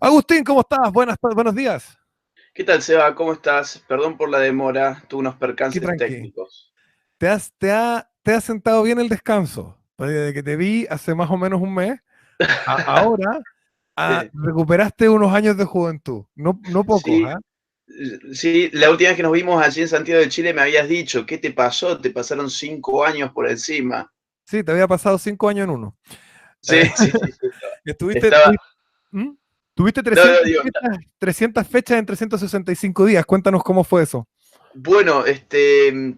Agustín, ¿cómo estás? Buenos días. ¿Qué tal, Seba? ¿Cómo estás? Perdón por la demora, tuve unos Aquí percances tranqui. técnicos. ¿Te has sentado bien el descanso? Pues desde que te vi hace más o menos un mes, ahora Sí, recuperaste unos años de juventud. No, no pocos, sí, ¿ah? sí, la última vez que nos vimos allí en Santiago de Chile me habías dicho, ¿qué te pasó? Te pasaron 5 años por encima. Sí, te había pasado 5 años en uno. Sí, Eh, sí, sí, sí. estuviste, Estaba, tuviste, ¿Mm? Tuviste no, no, 300 digo, fechas, 300 fechas en 365 días. Cuéntanos cómo fue eso. bueno,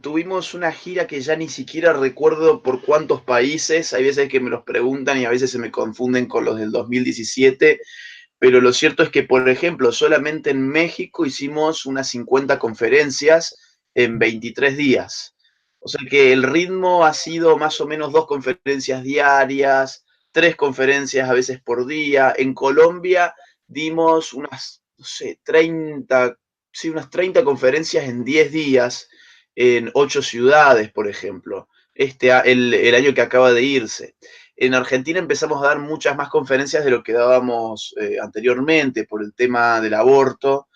tuvimos una gira que ya ni siquiera recuerdo por cuántos países, hay veces que me los preguntan y a veces se me confunden con los del 2017. Pero lo cierto es que, por ejemplo, solamente en México hicimos unas 50 conferencias en 23 días. O sea que el ritmo ha sido más o menos 2 conferencias diarias, 3 conferencias a veces por día. En Colombia dimos unas, no sé, 30, sí, unas 30 conferencias en 10 días en 8 ciudades, por ejemplo, el año que acaba de irse. En Argentina empezamos a dar muchas más conferencias de lo que dábamos anteriormente por el tema del aborto,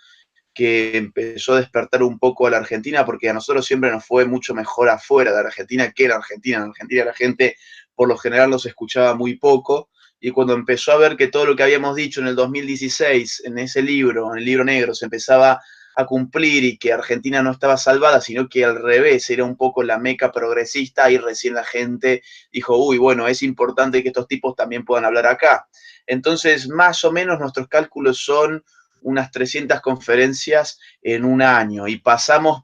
que empezó a despertar un poco a la Argentina, porque a nosotros siempre nos fue mucho mejor afuera de Argentina que en Argentina. En Argentina la gente por lo general nos escuchaba muy poco, y cuando empezó a ver que todo lo que habíamos dicho en el 2016, en ese libro, en el libro negro, se empezaba a cumplir y que Argentina no estaba salvada, sino que al revés, era un poco la meca progresista, y recién la gente dijo, uy, bueno, es importante que estos tipos también puedan hablar acá. Entonces, más o menos nuestros cálculos son unas 300 conferencias en un año, y pasamos,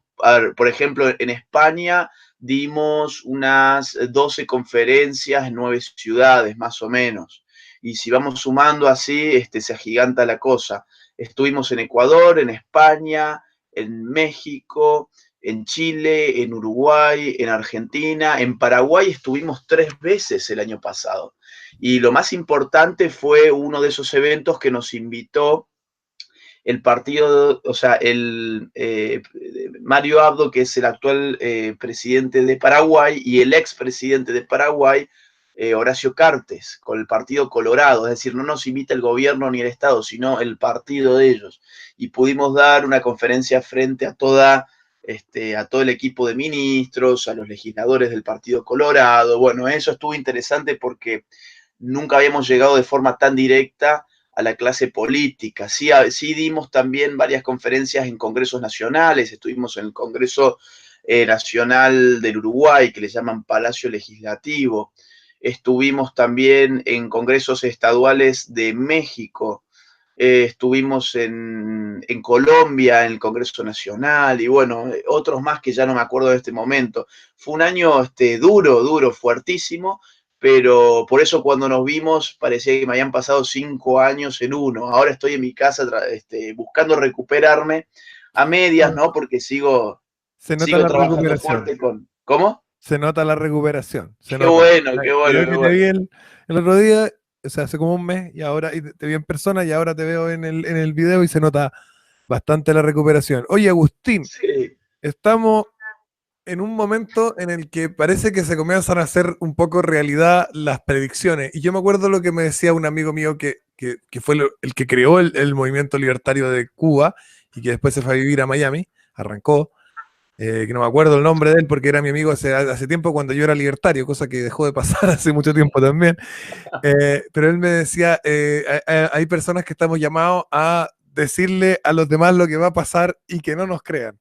por ejemplo, en España dimos unas 12 conferencias en 9 ciudades, más o menos. Y si vamos sumando así, se agiganta la cosa. Estuvimos en Ecuador, en España, en México, en Chile, en Uruguay, en Argentina, en Paraguay estuvimos 3 veces el año pasado. Y lo más importante fue uno de esos eventos que nos invitó el partido, o sea, Mario Abdo, que es el actual presidente de Paraguay, y el expresidente de Paraguay, Horacio Cartes, con el Partido Colorado. Es decir, no nos invita el gobierno ni el Estado, sino el partido de ellos. Y pudimos dar una conferencia frente a todo el equipo de ministros, a los legisladores del Partido Colorado. Bueno, eso estuvo interesante porque nunca habíamos llegado de forma tan directa a la clase política. Sí, sí dimos también varias conferencias en congresos nacionales. Estuvimos en el Congreso Nacional del Uruguay, que le llaman Palacio Legislativo. Estuvimos también en congresos estaduales de México. Estuvimos en Colombia, en el Congreso Nacional, y bueno, otros más que ya no me acuerdo de este momento. Fue un año duro, fuertísimo, pero por eso cuando nos vimos parecía que me habían pasado 5 años en uno. Ahora estoy en mi casa buscando recuperarme a medias, ¿no? Porque Se nota sigo la trabajando recuperación. fuerte con... ¿Cómo? Se nota la recuperación. Se Qué nota. bueno, qué Y bueno, yo qué que te bueno. vi el otro día, o sea, hace como un mes, y ahora te vi en persona y ahora te veo en el video y se nota bastante la recuperación. Oye, Agustín, Sí, estamos en un momento en el que parece que se comienzan a hacer un poco realidad las predicciones. Y yo me acuerdo lo que me decía un amigo mío que fue el que creó el movimiento libertario de Cuba y que después se fue a vivir a Miami, arrancó, que no me acuerdo el nombre de él porque era mi amigo hace tiempo cuando yo era libertario, cosa que dejó de pasar hace mucho tiempo también. Pero él me decía, hay personas que estamos llamados a decirle a los demás lo que va a pasar y que no nos crean.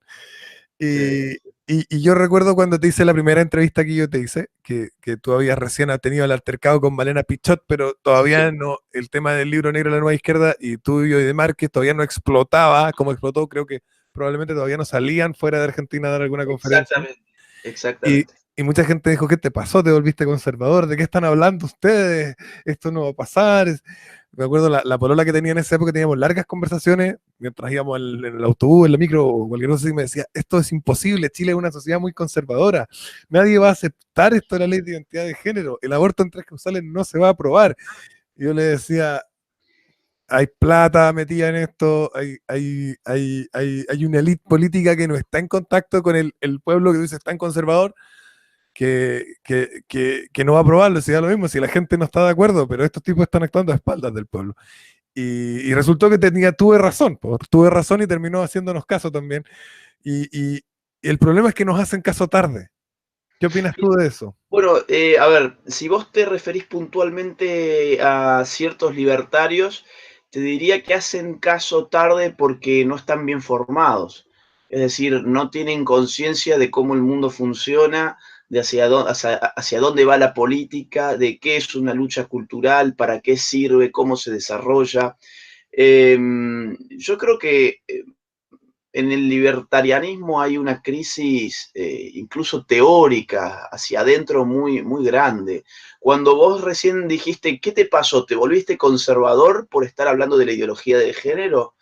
sí. Y yo recuerdo cuando te hice la primera entrevista que yo te hice, que tú habías recién tenido el altercado con Malena Pichot, pero todavía Sí, no, el tema del libro negro de la nueva izquierda y tuyo y de Márquez todavía no explotaba como explotó, creo que probablemente todavía no salían fuera de Argentina a dar alguna conferencia. exactamente, Y, exactamente. y mucha gente dijo, ¿qué te pasó? ¿Te volviste conservador? ¿De qué están hablando ustedes? Esto no va a pasar. Me acuerdo la polola que tenía en esa época, teníamos largas conversaciones mientras íbamos en el autobús, en la micro o cualquier cosa, y me decía, esto es imposible, Chile es una sociedad muy conservadora, nadie va a aceptar esto de la ley de identidad de género, el aborto en tres causales no se va a aprobar. Y yo le decía, hay plata metida en esto, hay una élite política que no está en contacto con el pueblo que dice es tan conservador que no va a aprobarlo, si da lo mismo, si la gente no está de acuerdo, pero estos tipos están actuando a espaldas del pueblo. y resultó que tuve razón, po, tuve razón y terminó haciéndonos caso también. Y el problema es que nos hacen caso tarde. ¿Qué opinas tú de eso? Bueno, a ver, si vos te referís puntualmente a ciertos libertarios, te diría que hacen caso tarde porque no están bien formados. Es decir, no tienen conciencia de cómo el mundo funciona, de hacia dónde va la política, de qué es una lucha cultural, para qué sirve, cómo se desarrolla. Yo creo que en el libertarianismo hay una crisis incluso teórica hacia adentro muy, muy grande. Cuando vos recién dijiste, ¿qué te pasó? ¿Te volviste conservador por estar hablando de la ideología de género?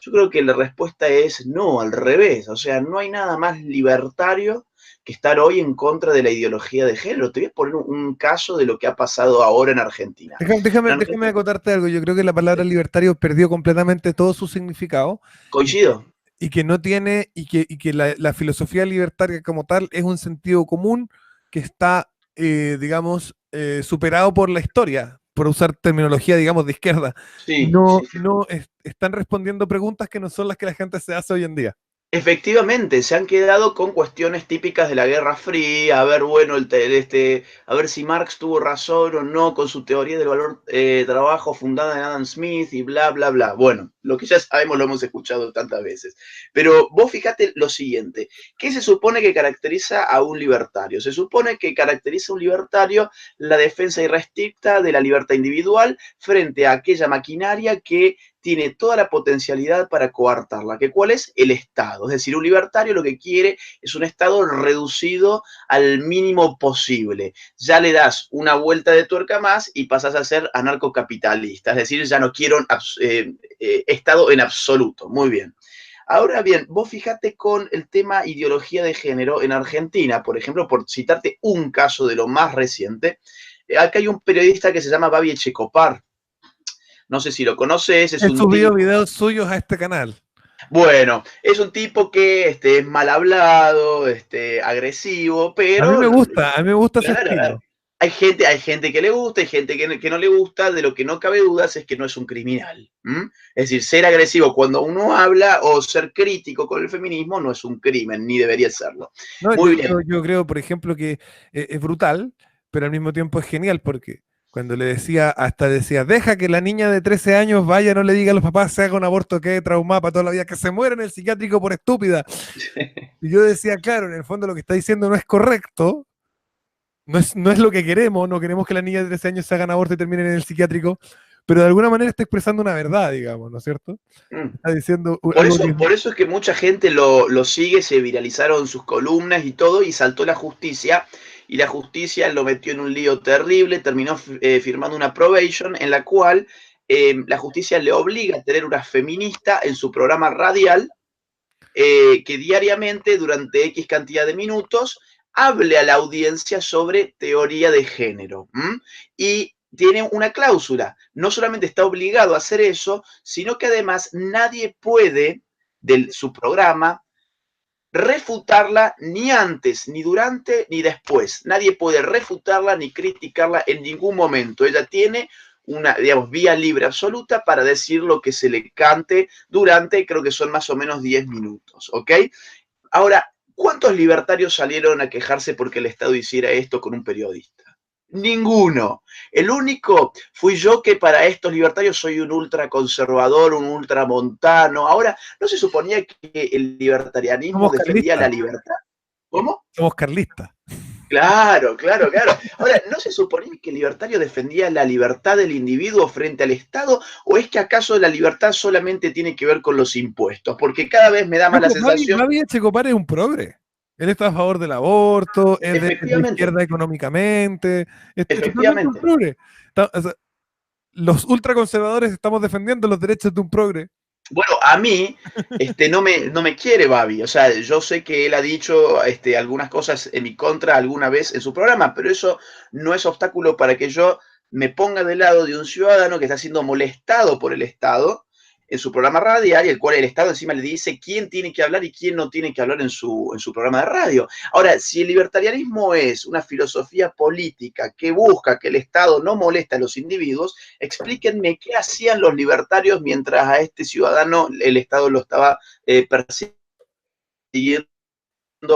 Yo creo que la respuesta es no, al revés. O sea, no hay nada más libertario que estar hoy en contra de la ideología de género. Te voy a poner un caso de lo que ha pasado ahora en Argentina. En Déjame Argentina, acotarte algo. Yo creo que la palabra libertario perdió completamente todo su significado coincido. y que no tiene, y que la filosofía libertaria como tal es un sentido común que está, digamos, superado por la historia, por usar terminología, digamos, de izquierda. Sí, No, sí, sí. no están respondiendo preguntas que no son las que la gente se hace hoy en día. Efectivamente, se han quedado con cuestiones típicas de la Guerra Fría, a ver, bueno, a ver si Marx tuvo razón o no con su teoría del valor trabajo fundada en Adam Smith y bla, bla, bla. Bueno, lo que ya sabemos lo hemos escuchado tantas veces. Pero vos fíjate lo siguiente, ¿qué se supone que caracteriza a un libertario? Se supone que caracteriza a un libertario la defensa irrestricta de la libertad individual frente a aquella maquinaria que tiene toda la potencialidad para coartarla, que cuál es el Estado. Es decir, un libertario lo que quiere es un Estado reducido al mínimo posible. Ya le das una vuelta de tuerca más y pasas a ser anarcocapitalista, es decir, ya no quiero Estado en absoluto. Muy bien. Ahora bien, vos fijate con el tema ideología de género en Argentina, por ejemplo, por citarte un caso de lo más reciente, acá hay un periodista que se llama Babi Echecopar. No sé si lo conoces, es He un subido tipo. videos suyos a este canal. Bueno, es un tipo que es mal hablado, agresivo, pero A mí me gusta ese claro, a ver, estilo. hay gente que le gusta, hay gente que no le gusta, de lo que no cabe dudas es que no es un criminal. ¿M? Es decir, ser agresivo cuando uno habla o ser crítico con el feminismo no es un crimen, ni debería serlo. No, Muy bien. yo creo, por ejemplo, que es brutal, pero al mismo tiempo es genial porque cuando le decía, hasta decía, deja que la niña de 13 años vaya, no le diga a los papás, se haga un aborto, que traumada para toda la vida, que se muera en el psiquiátrico por estúpida. Y yo decía, claro, en el fondo lo que está diciendo no es correcto, no es lo que queremos, no queremos que las niñas de 13 años se hagan aborto y terminen en el psiquiátrico, pero de alguna manera está expresando una verdad, digamos, ¿no es cierto? Mm. Está diciendo algo que... Por eso es que mucha gente lo sigue, se viralizaron sus columnas y todo, y saltó la justicia, y la justicia lo metió en un lío terrible, terminó firmando una probation en la cual la justicia le obliga a tener una feminista en su programa radial que diariamente, durante X cantidad de minutos, hable a la audiencia sobre teoría de género. ¿M? Y tiene una cláusula, no solamente está obligado a hacer eso, sino que además nadie puede de su programa refutarla ni antes, ni durante, ni después. Nadie puede refutarla ni criticarla en ningún momento. Ella tiene una, digamos, vía libre absoluta para decir lo que se le cante durante, creo que son más o menos 10 minutos, ¿ok? Ahora, ¿cuántos libertarios salieron a quejarse porque el Estado hiciera esto con un periodista? Ninguno. El único fui yo que para estos libertarios soy un ultraconservador, un ultramontano. Ahora, ¿no se suponía que el libertarianismo Somos defendía la carlistas, libertad? ¿Cómo? somos carlistas. Claro, claro, claro. Ahora, ¿no se suponía que el libertario defendía la libertad del individuo frente al Estado? ¿O es que acaso la libertad solamente tiene que ver con los impuestos? Porque cada vez me da más la Ojo, sensación, Babi Echecopar es un progre. Él está a favor del aborto, es de efectivamente, izquierda económicamente, es totalmente un efectivamente. progre. O sea, los ultraconservadores estamos defendiendo los derechos de un progre. Bueno, a mí no me quiere Babi. O sea, yo sé que él ha dicho algunas cosas en mi contra alguna vez en su programa, pero eso no es obstáculo para que yo me ponga del lado de un ciudadano que está siendo molestado por el Estado en su programa radial, y el cual el Estado encima le dice quién tiene que hablar y quién no tiene que hablar en su programa de radio. Ahora, si el libertarianismo es una filosofía política que busca que el Estado no moleste a los individuos, explíquenme qué hacían los libertarios mientras a este ciudadano el Estado lo estaba persiguiendo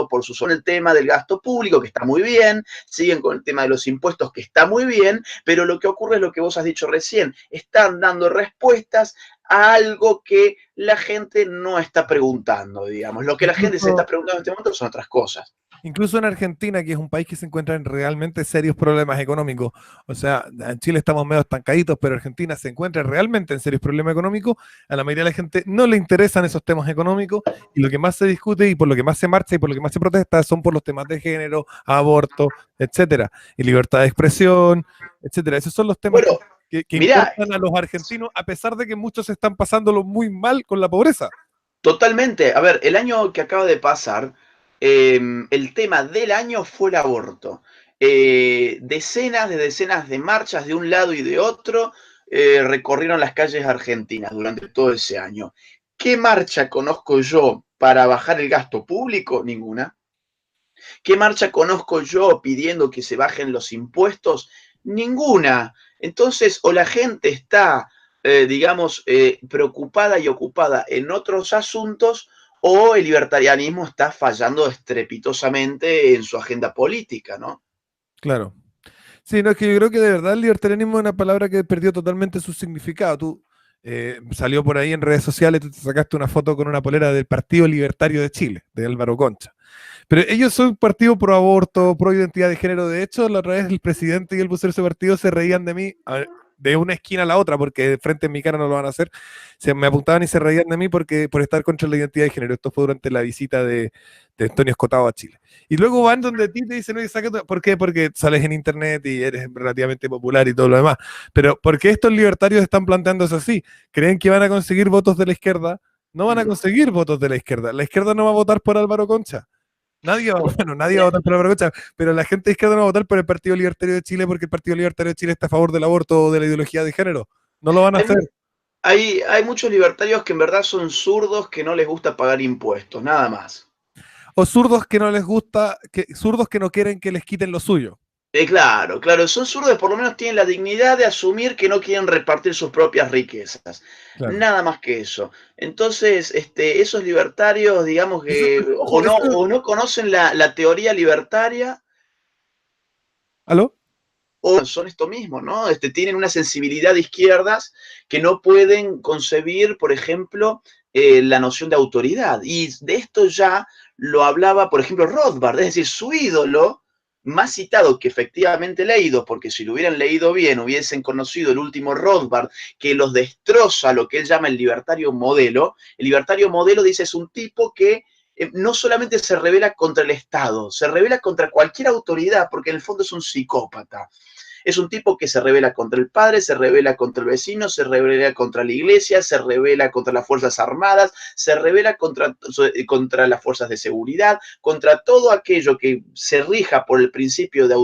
por su zona el tema del gasto público, que está muy bien, siguen con el tema de los impuestos, que está muy bien, pero lo que ocurre es lo que vos has dicho recién, están dando respuestas a algo que la gente no está preguntando, digamos. Lo que la gente se está Incluso, preguntando en este momento son otras cosas. incluso en Argentina, que es un país que se encuentra en realmente serios problemas económicos, o sea, en Chile estamos medio estancaditos, pero Argentina se encuentra realmente en serios problemas económicos, a la mayoría de la gente no le interesan esos temas económicos, y lo que más se discute y por lo que más se marcha y por lo que más se protesta son por los temas de género, aborto, etcétera, y libertad de expresión, etcétera. Esos son los temas Bueno, que mirá, importan a los argentinos, a pesar de que muchos están pasándolo muy mal con la pobreza. totalmente. A ver, el año que acaba de pasar, el tema del año fue el aborto. Decenas de marchas de un lado y de otro recorrieron las calles argentinas durante todo ese año. ¿Qué marcha conozco yo para bajar el gasto público? Ninguna. ¿Qué marcha conozco yo pidiendo que se bajen los impuestos? Ninguna. Entonces, o la gente está, digamos, preocupada y ocupada en otros asuntos, o el libertarianismo está fallando estrepitosamente en su agenda política, ¿no? Claro. Sí, no, es que yo creo que de verdad el libertarianismo es una palabra que perdió totalmente su significado. Tú salió por ahí en redes sociales, tú te sacaste una foto con una polera del Partido Libertario de Chile, de Álvaro Concha. Pero ellos son un partido pro aborto, pro identidad de género. De hecho, la otra vez el presidente y el vocero de ese partido se reían de mí de una esquina a la otra, porque de frente en mi cara no lo van a hacer. Se me apuntaban y se reían de mí porque, por estar contra la identidad de género. Esto fue durante la visita de Antonio Escotado a Chile. Y luego van donde ti te dicen, oye, ¿por qué? Porque sales en internet y eres relativamente popular y todo lo demás. Pero ¿por qué estos libertarios están planteándose así? ¿Creen que van a conseguir votos de la izquierda? No van a conseguir votos de la izquierda. La izquierda no va a votar por Álvaro Concha. Nadie va, bueno, nadie va a votar por Álvaro Concha, pero la gente de izquierda no va a votar por el Partido Libertario de Chile porque el Partido Libertario de Chile está a favor del aborto o de la ideología de género. No lo van a Hay, hacer. hay muchos libertarios que en verdad son zurdos que no les gusta pagar impuestos, nada más. O zurdos que no les gusta, zurdos que no quieren que les quiten lo suyo. Claro, claro, son zurdos, por lo menos tienen la dignidad de asumir que no quieren repartir sus propias riquezas. Claro. Nada más que eso. Entonces, esos libertarios, digamos Eso, que pero, ojo, eso, o no conocen la teoría libertaria ¿aló? o son esto mismo, ¿no? Tienen una sensibilidad de izquierdas que no pueden concebir, por ejemplo, la noción de autoridad. Y de esto ya lo hablaba, por ejemplo, Rothbard, es decir, su ídolo más citado que efectivamente leído, porque si lo hubieran leído bien, hubiesen conocido el último Rothbard, que los destroza lo que él llama el libertario modelo. El libertario modelo, dice, es un tipo que no solamente se revela contra el Estado, se revela contra cualquier autoridad, porque en el fondo es un psicópata. Es un tipo que se revela contra el padre, se revela contra el vecino, se revela contra la iglesia, se revela contra las Fuerzas Armadas, se revela contra las fuerzas de seguridad, contra todo aquello que se rija por el principio de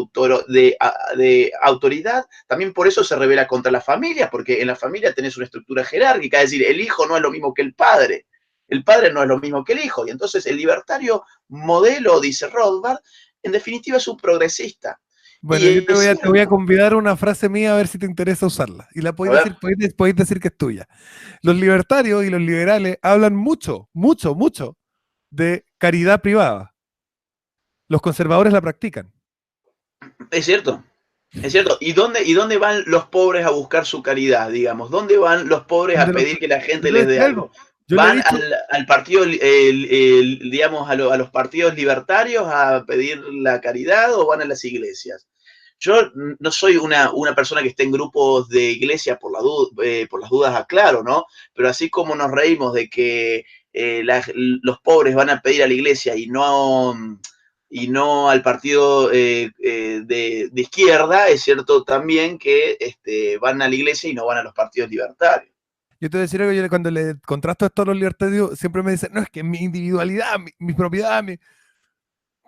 autoridad. También por eso se revela contra la familia, porque en la familia tenés una estructura jerárquica, es decir, el hijo no es lo mismo que el padre. El padre no es lo mismo que el hijo. Y entonces el libertario modelo, dice Rothbard, en definitiva es un progresista. Bueno, yo Y es te voy a cierto. convidar una frase mía a ver si te interesa usarla. Y la A podéis ver, decir, podéis decir que es tuya. Los libertarios y los liberales hablan mucho, mucho, mucho de caridad privada. Los conservadores la practican. es cierto. Es cierto. Y dónde van los pobres a buscar su caridad, digamos? ¿Dónde van los pobres a Donde los- pedir que la Yo gente le les dé decía algo? algo. Yo le he Van dicho, al partido, digamos, a los partidos libertarios a pedir la caridad o van a las iglesias. Yo no soy una persona que esté en grupos de iglesia por las dudas, aclaro, ¿no? Pero así como nos reímos de que los pobres van a pedir a la iglesia y no al partido de izquierda, es cierto también que van a la iglesia y no van a los partidos libertarios. yo te voy a decir algo, cuando le contrasto esto a los libertarios, siempre me dicen, no, es que mi individualidad, mi propiedad, mi...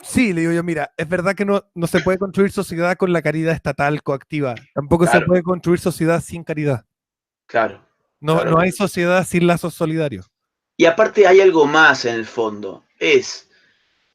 Sí, le digo yo, mira, es verdad que no se puede construir sociedad con la caridad estatal coactiva. Tampoco se Claro, puede construir sociedad sin caridad. claro. No, no claro. hay sociedad sin lazos solidarios. Y aparte hay algo más en el fondo, es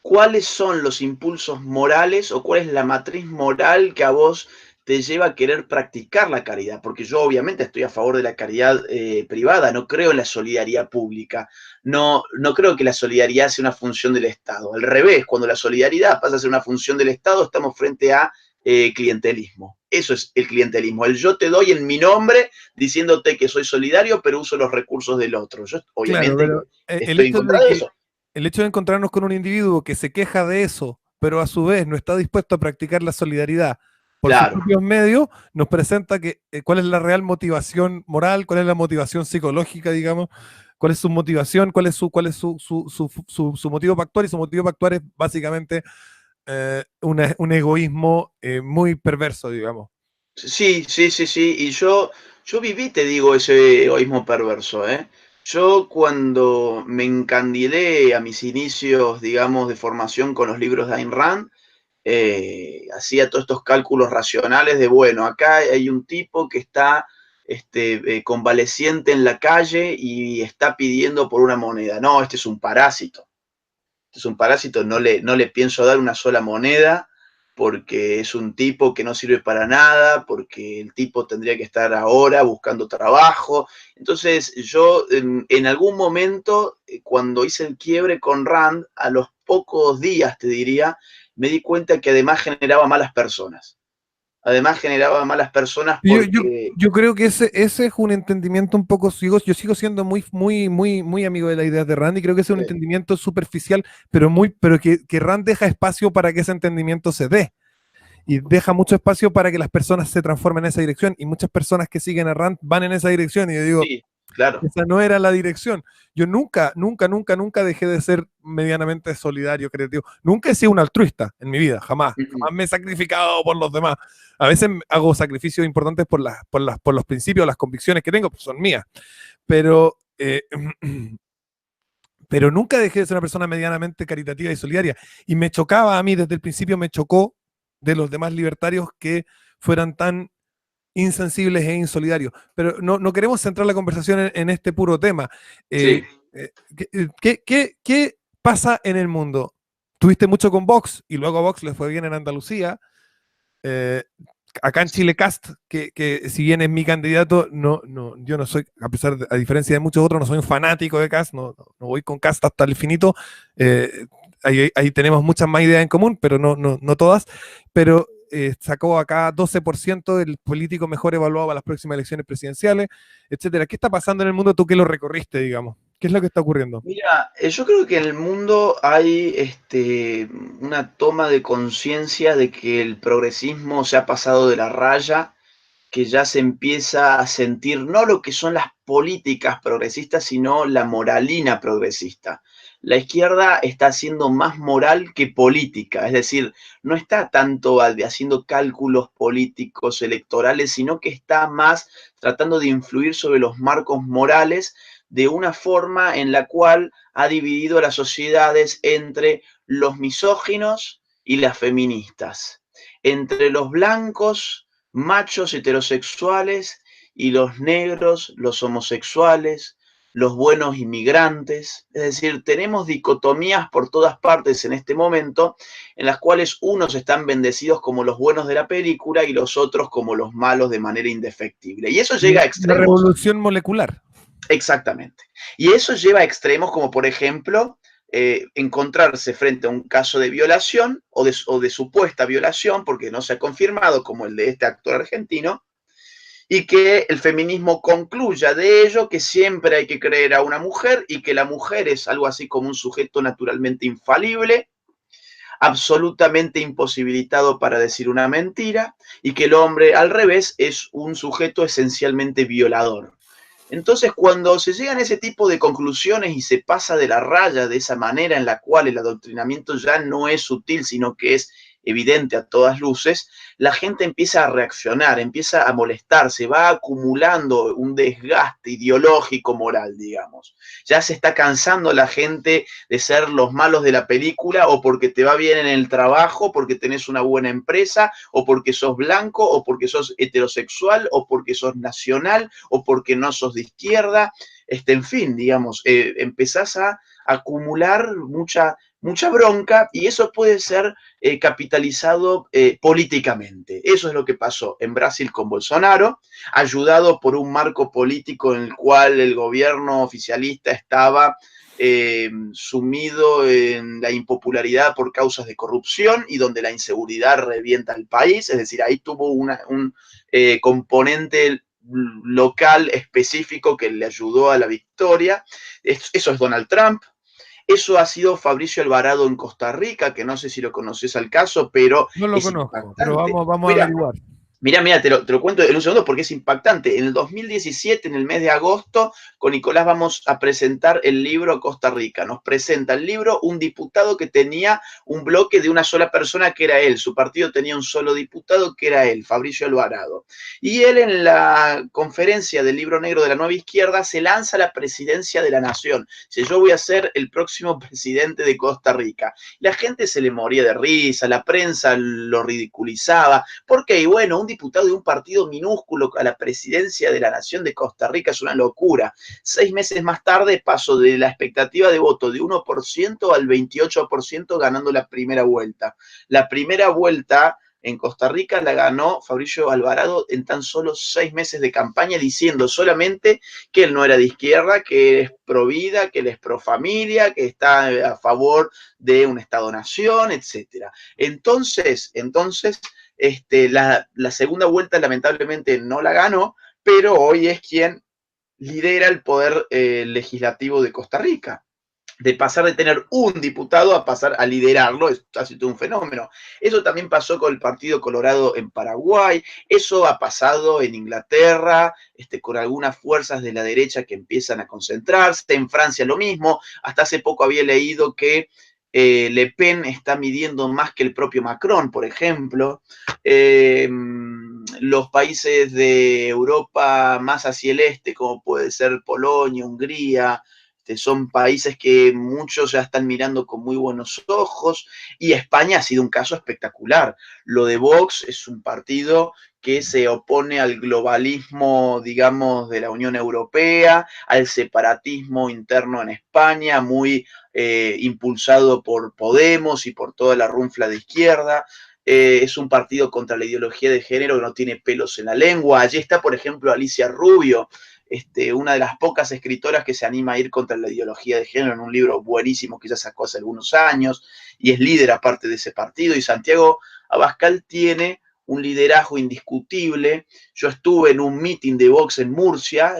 cuáles son los impulsos morales o cuál es la matriz moral que a vos te lleva a querer practicar la caridad, porque yo obviamente estoy a favor de la caridad privada, no creo en la solidaridad pública, no creo que la solidaridad sea una función del Estado, al revés, cuando la solidaridad pasa a ser una función del Estado, estamos frente a clientelismo. Eso es el clientelismo, el yo te doy en mi nombre diciéndote que soy solidario, pero uso los recursos del otro. Yo Claro, obviamente pero el estoy en hecho contra de de que eso. el hecho de encontrarnos con un individuo que se queja de eso, pero a su vez no está dispuesto a practicar la solidaridad por sus Claro. propios medios, nos presenta que cuál es la real motivación moral, cuál es la motivación psicológica, digamos, cuál es su motivación, cuál es su motivo para actuar, y su motivo para actuar es básicamente un egoísmo muy perverso, digamos. Sí, sí, sí, sí. Y yo viví, te digo, ese egoísmo perverso, ¿eh? Yo cuando me encandilé a mis inicios, digamos, de formación con los libros de Ayn Rand, hacía todos estos cálculos racionales de, bueno, acá hay un tipo que está convaleciente en la calle y está pidiendo por una moneda. No, este es un parásito. Este es un parásito, no le pienso dar una sola moneda porque es un tipo que no sirve para nada, porque el tipo tendría que estar ahora buscando trabajo. Entonces yo en algún momento, cuando hice el quiebre con Rand, a los pocos días, te diría, me di cuenta que además generaba malas personas. Además generaba malas personas Yo, yo, porque... yo creo que ese es un entendimiento un poco, yo sigo siendo muy amigo de la idea de Rand, y creo que ese es un entendimiento superficial, pero que Rand deja espacio para que ese entendimiento se dé, y deja mucho espacio para que las personas se transformen en esa dirección, y muchas personas que siguen a Rand van en esa dirección, y yo digo, Sí, claro. esa no era la dirección. Yo nunca dejé de ser medianamente solidario, creativo. Nunca he sido un altruista en mi vida, jamás. Ujú. Jamás me he sacrificado por los demás. A veces hago sacrificios importantes por los principios, las convicciones que tengo, pues son mías. Pero, pero nunca dejé de ser una persona medianamente caritativa y solidaria. Y me chocaba a mí, desde el principio me chocó de los demás libertarios que fueran tan insensibles e insolidarios. Pero no queremos centrar la conversación en este puro tema. Sí. ¿Qué pasa en el mundo? Tuviste mucho con Vox y luego a Vox le fue bien en Andalucía. Eh, Acá en Chile Cast, que si bien es mi candidato, yo no soy, a diferencia de muchos otros, no soy un fanático de Cast, no voy con Cast hasta el finito. Eh, ahí tenemos muchas más ideas en común, pero no todas. Pero sacó acá 12% el político mejor evaluado para las próximas elecciones presidenciales, etcétera. ¿Qué está pasando en el mundo tú que lo recorriste, digamos? ¿Qué es lo que está ocurriendo? Mira, yo creo que en el mundo hay una toma de conciencia de que el progresismo se ha pasado de la raya, que ya se empieza a sentir no lo que son las políticas progresistas, sino la moralina progresista. La izquierda está haciendo más moral que política, es decir, no está tanto haciendo cálculos políticos electorales, sino que está más tratando de influir sobre los marcos morales de una forma en la cual ha dividido a las sociedades entre los misóginos y las feministas, entre los blancos, machos heterosexuales, y los negros, los homosexuales, los buenos inmigrantes. Es decir, tenemos dicotomías por todas partes en este momento, en las cuales unos están bendecidos como los buenos de la película y los otros como los malos de manera indefectible. Y eso llega a La extremos. revolución molecular. Exactamente. Y eso lleva a extremos como, por ejemplo, encontrarse frente a un caso de violación o de supuesta violación, porque no se ha confirmado, como el de este actor argentino, y que el feminismo concluya de ello que siempre hay que creer a una mujer y que la mujer es algo así como un sujeto naturalmente infalible, absolutamente imposibilitado para decir una mentira, y que el hombre, al revés, es un sujeto esencialmente violador. Entonces, cuando se llegan a ese tipo de conclusiones y se pasa de la raya de esa manera en la cual el adoctrinamiento ya no es sutil, sino que es evidente a todas luces, la gente empieza a reaccionar, empieza a molestarse, va acumulando un desgaste ideológico moral, digamos. Ya se está cansando la gente de ser los malos de la película, o porque te va bien en el trabajo, porque tenés una buena empresa, o porque sos blanco, o porque sos heterosexual, o porque sos nacional, o porque no sos de izquierda. En fin, digamos, empezás a acumular mucha bronca, y eso puede ser capitalizado políticamente. Eso es lo que pasó en Brasil con Bolsonaro, ayudado por un marco político en el cual el gobierno oficialista estaba sumido en la impopularidad por causas de corrupción, y donde la inseguridad revienta el país. Es decir, ahí tuvo un componente local específico que le ayudó a la victoria. Eso es Donald Trump. Eso ha sido Fabricio Alvarado en Costa Rica, que no sé si lo conoces al caso, pero No lo es conozco, pero impactante. vamos a Mira, averiguar. Mira, te lo cuento en un segundo porque es impactante. En el 2017, en el mes de agosto, con Nicolás vamos a presentar el libro Costa Rica. Nos presenta el libro un diputado que tenía un bloque de una sola persona, que era él. Su partido tenía un solo diputado, que era él, Fabricio Alvarado. Y él, en la conferencia del Libro Negro de la Nueva Izquierda, se lanza a la presidencia de la nación. Dice: yo voy a ser el próximo presidente de Costa Rica. La gente se le moría de risa, la prensa lo ridiculizaba. ¿Por qué? Y bueno, un diputado de un partido minúsculo a la presidencia de la nación de Costa Rica es una locura. 6 meses más tarde pasó de la expectativa de voto de 1% al 28%, ganando la primera vuelta. La primera vuelta en Costa Rica la ganó Fabricio Alvarado en tan solo 6 meses de campaña, diciendo solamente que él no era de izquierda, que es pro vida, que él es pro familia, que está a favor de un Estado-nación, etc. Entonces, la segunda vuelta lamentablemente no la ganó, pero hoy es quien lidera el poder legislativo de Costa Rica. De pasar de tener un diputado a pasar a liderarlo, es casi todo un fenómeno. Eso también pasó con el Partido Colorado en Paraguay, eso ha pasado en Inglaterra, con algunas fuerzas de la derecha que empiezan a concentrarse, en Francia lo mismo. Hasta hace poco había leído que Le Pen está midiendo más que el propio Macron, por ejemplo. Los países de Europa más hacia el este, como puede ser Polonia, Hungría, son países que muchos ya están mirando con muy buenos ojos, y España ha sido un caso espectacular. Lo de Vox es un partido que se opone al globalismo, digamos, de la Unión Europea, al separatismo interno en España, muy impulsado por Podemos y por toda la runfla de izquierda. Es un partido contra la ideología de género que no tiene pelos en la lengua. Allí está, por ejemplo, Alicia Rubio, una de las pocas escritoras que se anima a ir contra la ideología de género, en un libro buenísimo que ya sacó hace algunos años, y es líder aparte de ese partido. Y Santiago Abascal tiene un liderazgo indiscutible. Yo estuve en un meeting de Vox en Murcia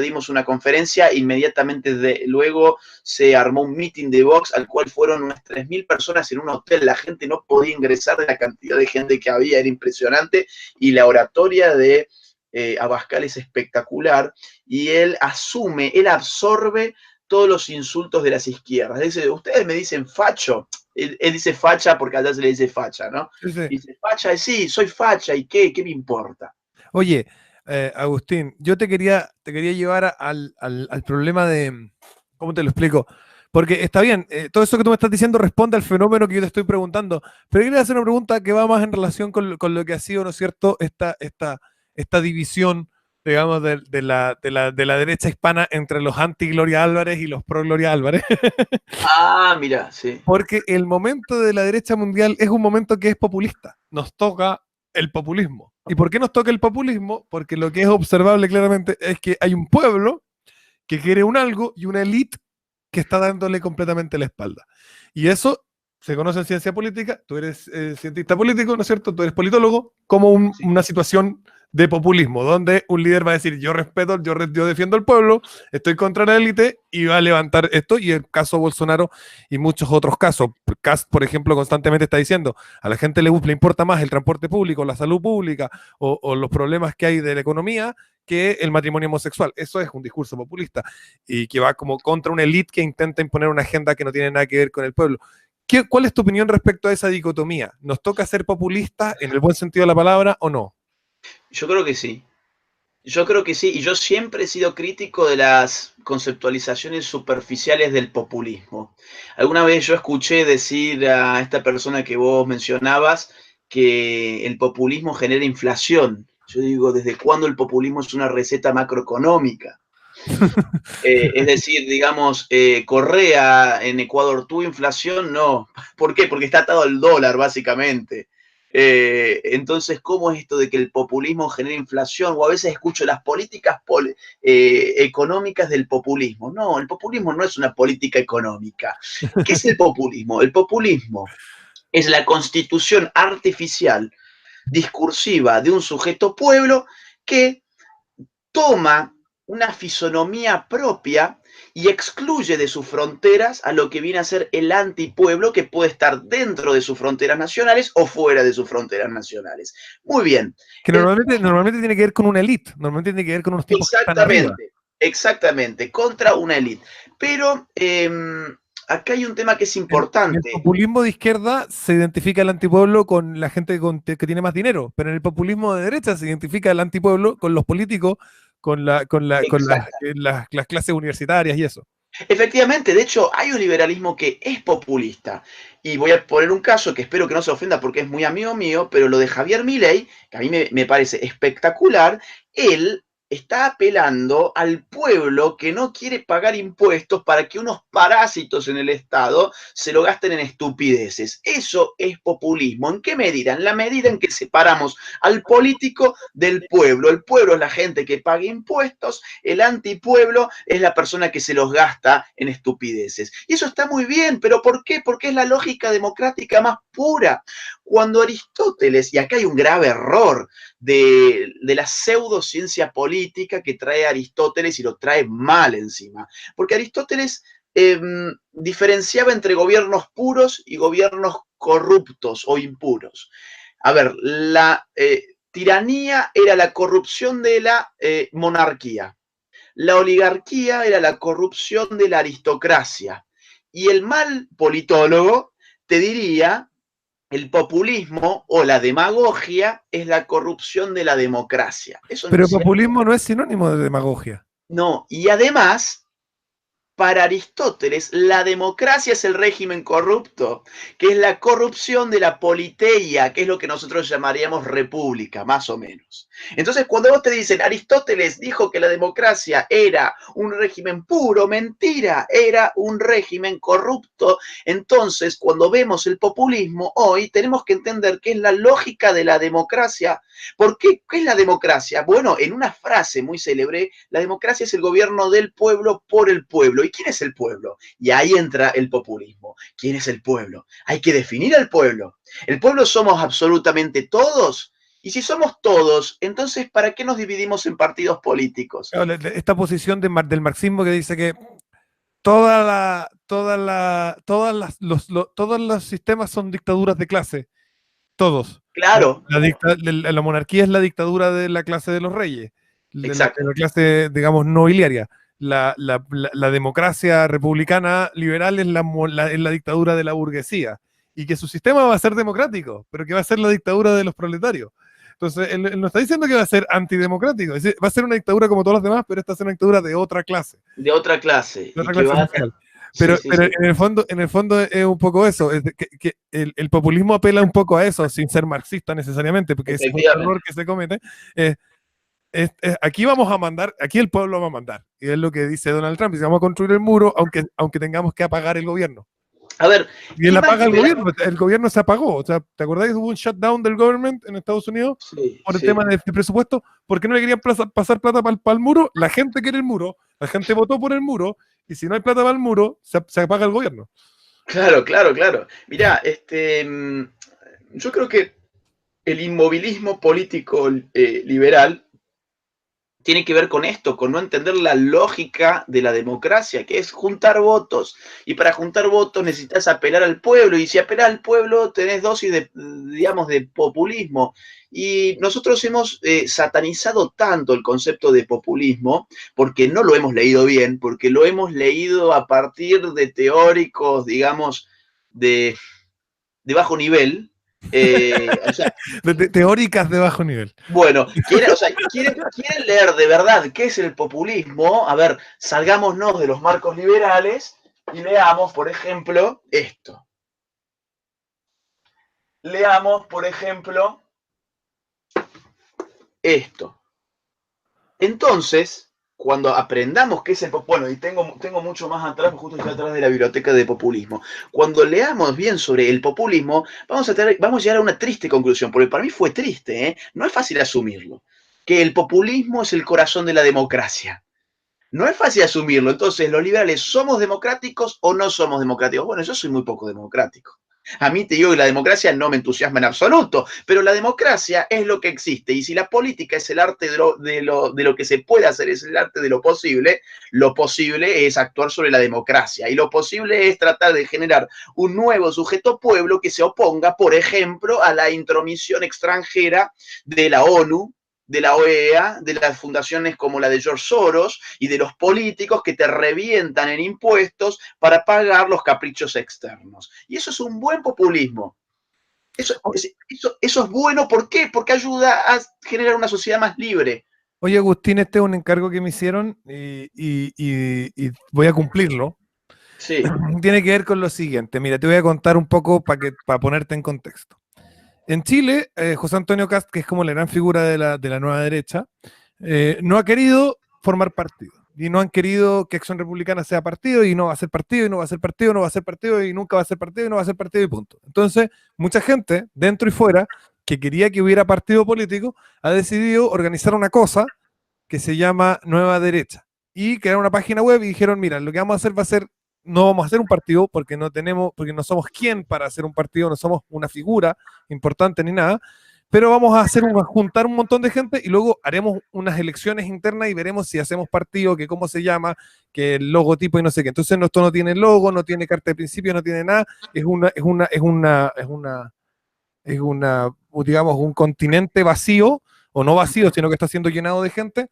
dimos una conferencia, inmediatamente luego se armó un meeting de Vox al cual fueron unas 3.000 personas en un hotel. La gente no podía ingresar de la cantidad de gente que había, era impresionante, y la oratoria de Abascal es espectacular, y él absorbe todos los insultos de las izquierdas. Dice: ustedes me dicen facho. Él dice facha porque allá se le dice facha, ¿no? Sí, sí. Dice facha, sí, soy facha, ¿y qué? ¿Qué me importa? Oye, Agustín, yo te quería llevar al problema de, ¿cómo te lo explico? Porque está bien, todo eso que tú me estás diciendo responde al fenómeno que yo te estoy preguntando, pero yo quería hacer una pregunta que va más en relación con lo que ha sido, ¿no es cierto?, esta división, digamos, de la derecha hispana entre los anti-Gloria Álvarez y los pro-Gloria Álvarez. Ah, mira, sí. Porque el momento de la derecha mundial es un momento que es populista. Nos toca el populismo. ¿Y por qué nos toca el populismo? Porque lo que es observable claramente es que hay un pueblo que quiere un algo y una élite que está dándole completamente la espalda. Y eso se conoce en ciencia política, tú eres cientista político, ¿no es cierto? Tú eres politólogo, como Sí. una situación de populismo, donde un líder va a decir: yo respeto, yo defiendo al pueblo, estoy contra la élite, y va a levantar esto. Y el caso Bolsonaro y muchos otros casos. Kast, por ejemplo, constantemente está diciendo: a la gente le importa más el transporte público, la salud pública o los problemas que hay de la economía que el matrimonio homosexual. Eso es un discurso populista y que va como contra una élite que intenta imponer una agenda que no tiene nada que ver con el pueblo. ¿Cuál es tu opinión respecto a esa dicotomía? ¿Nos toca ser populistas en el buen sentido de la palabra o no? Yo creo que sí. Yo creo que sí, y yo siempre he sido crítico de las conceptualizaciones superficiales del populismo. Alguna vez yo escuché decir a esta persona que vos mencionabas que el populismo genera inflación. Yo digo, ¿desde cuándo el populismo es una receta macroeconómica? Es decir, digamos, Correa en Ecuador tuvo inflación, no. ¿Por qué? Porque está atado al dólar, básicamente. Entonces, ¿cómo es esto de que el populismo genera inflación? O a veces escucho las políticas económicas del populismo. No, el populismo no es una política económica. ¿Qué es el populismo? El populismo es la constitución artificial, discursiva de un sujeto pueblo que toma una fisonomía propia y excluye de sus fronteras a lo que viene a ser el antipueblo, que puede estar dentro de sus fronteras nacionales o fuera de sus fronteras nacionales. Muy bien. Que normalmente tiene que ver con una élite, normalmente tiene que ver con unos tipos que están arriba. Exactamente, contra una élite. Pero acá hay un tema que es En el importante. populismo de izquierda se identifica el antipueblo con la gente que tiene más dinero, pero en el populismo de derecha se identifica el antipueblo con los políticos, las clases universitarias y eso. Efectivamente, de hecho, hay un liberalismo que es populista. Y voy a poner un caso que espero que no se ofenda porque es muy amigo mío, pero lo de Javier Milei, que a mí me parece espectacular, él está apelando al pueblo que no quiere pagar impuestos para que unos parásitos en el Estado se lo gasten en estupideces. Eso es populismo. ¿En qué medida? En la medida en que separamos al político del pueblo. El pueblo es la gente que paga impuestos, el antipueblo es la persona que se los gasta en estupideces. Y eso está muy bien, pero ¿por qué? Porque es la lógica democrática más pura. Cuando Aristóteles, y acá hay un grave error de la pseudociencia política que trae Aristóteles y lo trae mal encima, porque Aristóteles diferenciaba entre gobiernos puros y gobiernos corruptos o impuros. A ver, la tiranía era la corrupción de la monarquía. La oligarquía era la corrupción de la aristocracia. Y el mal politólogo te diría, el populismo o la demagogia es la corrupción de la democracia. Eso no Pero es cierto. populismo no es sinónimo de demagogia. No, y además para Aristóteles, la democracia es el régimen corrupto, que es la corrupción de la politeia, que es lo que nosotros llamaríamos república, más o menos. Entonces, cuando vos te dicen, Aristóteles dijo que la democracia era un régimen puro, mentira, era un régimen corrupto. Entonces, cuando vemos el populismo hoy, tenemos que entender qué es la lógica de la democracia. ¿Por qué? ¿Qué es la democracia? Bueno, en una frase muy célebre, la democracia es el gobierno del pueblo por el pueblo. ¿Y quién es el pueblo? Y ahí entra el populismo. ¿Quién es el pueblo? Hay que definir al pueblo. ¿El pueblo somos absolutamente todos? Y si somos todos, entonces, ¿para qué nos dividimos en partidos políticos? Esta posición del marxismo que dice que todos los sistemas son dictaduras de clase, todos. Claro, La monarquía es la dictadura de la clase de los reyes, de exacto. la clase, digamos, nobiliaria. La democracia republicana liberal es la dictadura de la burguesía. Y que su sistema va a ser democrático, pero que va a ser la dictadura de los proletarios. Entonces, él no está diciendo que va a ser antidemocrático, es decir, va a ser una dictadura como todas las demás, pero esta va a ser una dictadura de otra clase. De otra clase. De Y otra que clase va a... social. Sí, sí, Pero sí. en el fondo es un poco eso, es que el populismo apela un poco a eso, sin ser marxista necesariamente, porque ese es un Efectivamente. error que se comete. eh, Aquí vamos a mandar, aquí el pueblo va a mandar. Y es lo que dice Donald Trump, dice, vamos a construir el muro, aunque tengamos que apagar el gobierno. A ver, Y él ¿qué mal apaga nivel? el gobierno se apagó. O sea, ¿te acordás que hubo un shutdown del government en Estados Unidos Sí, por el sí. tema de presupuesto? ¿Por qué no le querían pasar plata para el muro? La gente quiere el muro, la gente votó por el muro, y si no hay plata para el muro, se apaga el gobierno. Claro, claro, claro. Mirá, yo creo que el inmovilismo político liberal tiene que ver con esto, con no entender la lógica de la democracia, que es juntar votos. Y para juntar votos necesitas apelar al pueblo, y si apelas al pueblo tenés dosis de, digamos, de populismo. Y nosotros hemos satanizado tanto el concepto de populismo, porque no lo hemos leído bien, porque lo hemos leído a partir de teóricos, digamos, de bajo nivel. O sea, Teóricas de bajo nivel. bueno, quieren leer de verdad qué es el populismo. A ver, salgámonos de los marcos liberales y leamos, por ejemplo, esto. Leamos, por ejemplo, esto. Entonces, cuando aprendamos qué es el populismo, bueno, y tengo mucho más atrás, justo estoy atrás de la biblioteca de populismo. Cuando leamos bien sobre el populismo, vamos a llegar a una triste conclusión, porque para mí fue triste, ¿eh? No es fácil asumirlo, que el populismo es el corazón de la democracia. No es fácil asumirlo. Entonces, los liberales, ¿somos democráticos o no somos democráticos? Bueno, yo soy muy poco democrático. A mí te digo que la democracia no me entusiasma en absoluto, pero la democracia es lo que existe. Y si la política es el arte de lo que se puede hacer, es el arte de lo posible es actuar sobre la democracia. Y lo posible es tratar de generar un nuevo sujeto pueblo que se oponga, por ejemplo, a la intromisión extranjera de la ONU, de la OEA, de las fundaciones como la de George Soros y de los políticos que te revientan en impuestos para pagar los caprichos externos. Y eso es un buen populismo. Eso es bueno, ¿por qué? Porque ayuda a generar una sociedad más libre. Oye, Agustín, este es un encargo que me hicieron y voy a cumplirlo. Sí. Tiene que ver con lo siguiente. Mira, te voy a contar un poco para ponerte en contexto. En Chile, José Antonio Kast, que es como la gran figura de la nueva derecha, no ha querido formar partido. Y no han querido que Acción Republicana sea partido, y no va a ser partido, y no va a ser partido, no va a ser partido, y nunca va a ser partido, y no va a ser partido, y punto. Entonces, mucha gente, dentro y fuera, que quería que hubiera partido político, ha decidido organizar una cosa que se llama Nueva Derecha. Y crearon una página web y dijeron, mira, lo que vamos a hacer va a ser, no vamos a hacer un partido porque no somos quien para hacer un partido, no somos una figura importante ni nada, pero vamos a juntar un montón de gente y luego haremos unas elecciones internas y veremos si hacemos partido, que cómo se llama, que el logotipo y no sé qué. Entonces esto no tiene logo, no tiene carta de principio, no tiene nada, digamos, un continente vacío, o no vacío, sino que está siendo llenado de gente,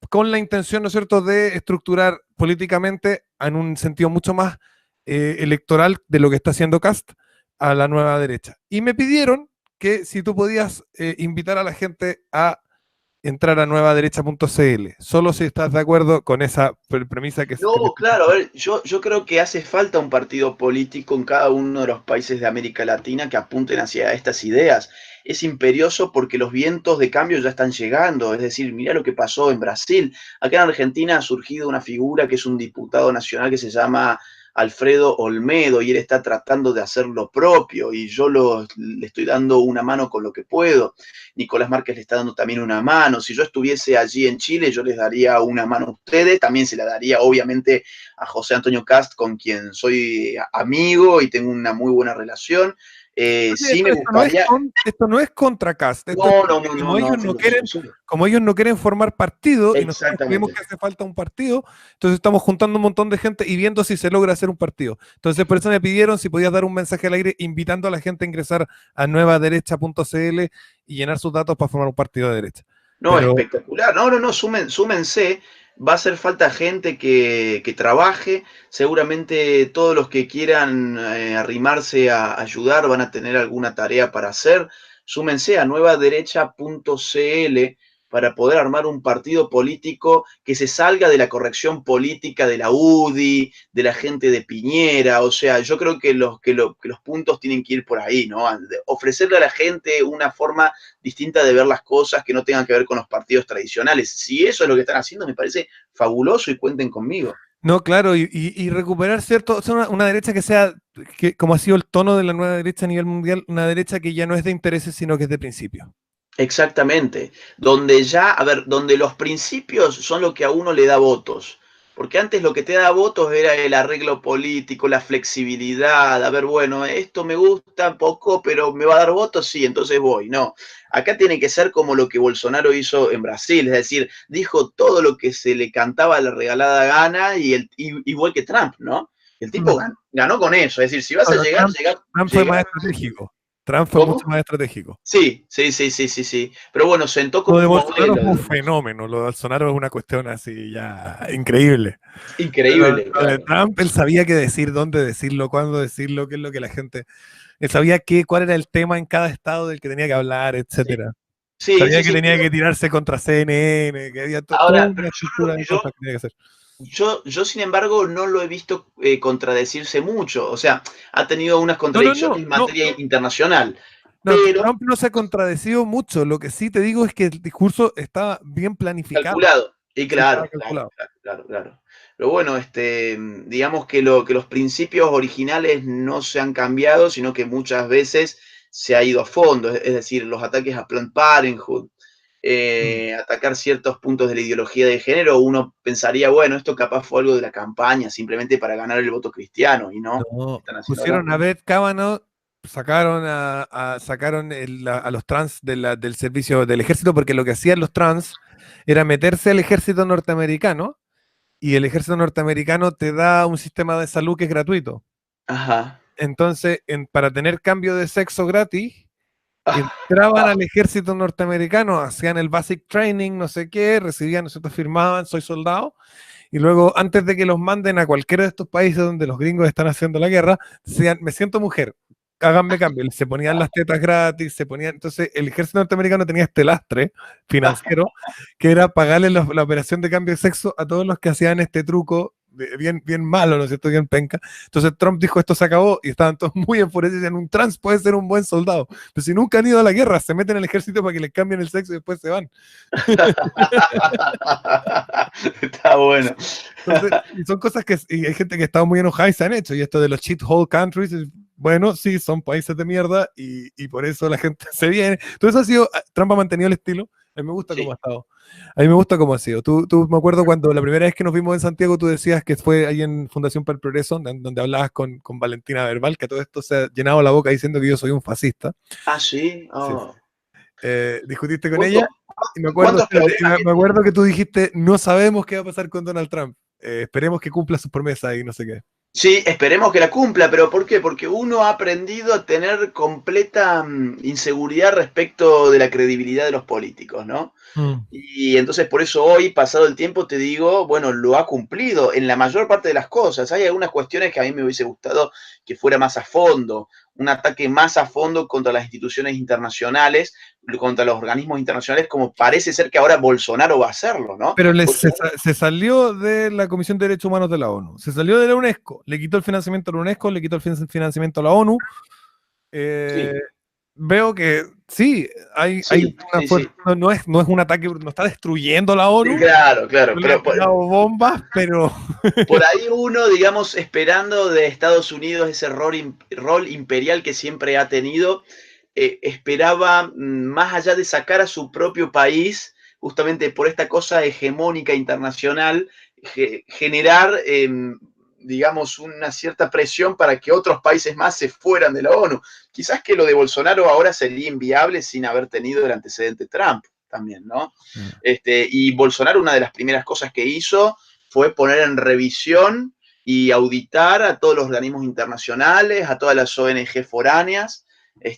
con la intención, ¿no es cierto?, de estructurar políticamente en un sentido mucho más electoral de lo que está haciendo Kast a la nueva derecha. Y me pidieron que si tú podías invitar a la gente a entrar a nuevaderecha.cl, solo si estás de acuerdo con esa premisa que... No, claro, a ver, yo creo que hace falta un partido político en cada uno de los países de América Latina que apunten hacia estas ideas. Es imperioso porque los vientos de cambio ya están llegando. Es decir, mira lo que pasó en Brasil. Acá en Argentina ha surgido una figura que es un diputado nacional que se llama Alfredo Olmedo y él está tratando de hacer lo propio y yo le estoy dando una mano con lo que puedo. Nicolás Márquez le está dando también una mano. Si yo estuviese allí en Chile, yo les daría una mano a ustedes. También se la daría, obviamente, a José Antonio Cast, con quien soy amigo y tengo una muy buena relación. Sí me gustaría... Esto no es contra Kast. No, Como ellos no quieren formar partido y nosotros creemos exactamente. que hace falta un partido, entonces estamos juntando un montón de gente y viendo si se logra hacer un partido. Entonces por eso me pidieron si podías dar un mensaje al aire invitando a la gente a ingresar a nuevaderecha.cl y llenar sus datos para formar un partido de derecha. No, espectacular. No, súmense. Va a hacer falta gente que trabaje. Seguramente todos los que quieran arrimarse a ayudar van a tener alguna tarea para hacer. Súmense a nuevaderecha.cl para poder armar un partido político que se salga de la corrección política de la UDI, de la gente de Piñera. O sea, yo creo que los puntos tienen que ir por ahí, ¿no? Ofrecerle a la gente una forma distinta de ver las cosas que no tengan que ver con los partidos tradicionales. Si eso es lo que están haciendo, me parece fabuloso y cuenten conmigo. No, claro, y recuperar cierto, una derecha que sea, como ha sido el tono de la nueva derecha a nivel mundial, una derecha que ya no es de intereses, sino que es de principios. Exactamente. Donde los principios son lo que a uno le da votos. Porque antes lo que te da votos era el arreglo político, la flexibilidad. A ver, bueno, esto me gusta poco, pero me va a dar votos, sí, entonces voy. No, acá tiene que ser como lo que Bolsonaro hizo en Brasil, es decir, dijo todo lo que se le cantaba a la regalada gana igual que Trump, ¿no? El tipo ganó con eso, es decir, si vas a llegar, Trump fue más estratégico. Trump fue mucho ¿Cómo? más estratégico. Sí, sí, sí, sí, sí, sí. Pero bueno, sentó Lo como de un Bolsonaro modelo, fue un digamos. fenómeno, lo de Bolsonaro es una cuestión así ya increíble. Increíble, Lo de claro. Trump, él sabía qué decir, dónde decirlo, cuándo decirlo, qué es lo que la gente... Él sabía cuál era el tema en cada estado del que tenía que hablar, Sí, etcétera. sí, Sabía sí, que sí, tenía pero que tirarse contra CNN, que había toda ahora, pero una estructura de cosas que tenía que hacer. sin embargo, no lo he visto contradecirse mucho. O sea, ha tenido unas No, no, contradicciones no, en no, materia internacional, no, pero Trump no se ha contradecido mucho. Lo que sí te digo es que el discurso estaba bien planificado. calculado. Y Sí, estaba claro, claro, calculado. claro, claro, claro. Pero bueno, digamos que los principios originales no se han cambiado, sino que muchas veces se ha ido a fondo. Es decir, los ataques a Planned Parenthood, Mm. atacar ciertos puntos de la ideología de género, uno pensaría, bueno, esto capaz fue algo de la campaña, simplemente para ganar el voto cristiano, y no, ¿qué No, están haciendo acá? pusieron a Brett Kavanaugh, sacaron sacaron a los trans del servicio del ejército, porque lo que hacían los trans era meterse al ejército norteamericano, y el ejército norteamericano te da un sistema de salud que es gratuito. Ajá. Entonces, para tener cambio de sexo gratis, entraban al ejército norteamericano, hacían el basic training, no sé qué, recibían, nosotros firmaban, soy soldado, y luego, antes de que los manden a cualquiera de estos países donde los gringos están haciendo la guerra, decían, me siento mujer, háganme cambio. Se ponían las tetas gratis, se ponían. Entonces, el ejército norteamericano tenía este lastre financiero que era pagarle la operación de cambio de sexo a todos los que hacían este truco. Bien, bien malo, ¿no es cierto? Bien penca. Entonces Trump dijo esto se acabó y estaban todos muy enfurecidos. En un trans puede ser un buen soldado, pero si nunca han ido a la guerra, se meten en el ejército para que les cambien el sexo y después se van. Está bueno. Entonces, y son cosas que y hay gente que está muy enojada y se han hecho. Y esto de los cheat hole countries, bueno, sí, son países de mierda y por eso la gente se viene. Entonces ha sido, Trump ha mantenido el estilo. A mí me gusta cómo ha Sí, estado. A mí me gusta cómo ha sido. Tú me acuerdo cuando la primera vez que nos vimos en Santiago, tú decías que fue ahí en Fundación para el Progreso, donde hablabas con Valentina Verbal, que todo esto se ha llenado la boca diciendo que yo soy un fascista. ah, sí. Sí. Oh. Discutiste con ella ¿Cuántos, y me acuerdo, cuántos espérate, problemas que me acuerdo que tú dijiste, no sabemos qué va a pasar con Donald Trump. Esperemos que cumpla sus promesas y no sé qué. sí, esperemos que la cumpla, pero ¿por qué? Porque uno ha aprendido a tener completa inseguridad respecto de la credibilidad de los políticos, ¿no? Mm. Y entonces por eso hoy, pasado el tiempo, te digo, bueno, lo ha cumplido en la mayor parte de las cosas. Hay algunas cuestiones que a mí me hubiese gustado que fuera más a fondo, un ataque más a fondo contra las instituciones internacionales, contra los organismos internacionales, como parece ser que ahora Bolsonaro va a hacerlo, ¿no? Pero Bolsonaro, se salió de la Comisión de Derechos Humanos de la ONU, se salió de la UNESCO, le quitó el financiamiento a la UNESCO, le quitó el financiamiento a la ONU. Eh, sí, Veo que sí, hay sí, una sí, fuerza, sí. no es un ataque, no está destruyendo la ONU, Claro, claro, no le ha pero tirado bombas, pero por ahí uno, digamos, esperando de Estados Unidos ese rol imperial que siempre ha tenido, esperaba, más allá de sacar a su propio país, justamente por esta cosa hegemónica internacional, generar, digamos, una cierta presión para que otros países más se fueran de la ONU. Quizás que lo de Bolsonaro ahora sería inviable sin haber tenido el antecedente Trump también, ¿no? Y Bolsonaro, una de las primeras cosas que hizo fue poner en revisión y auditar a todos los organismos internacionales, a todas las ONG foráneas,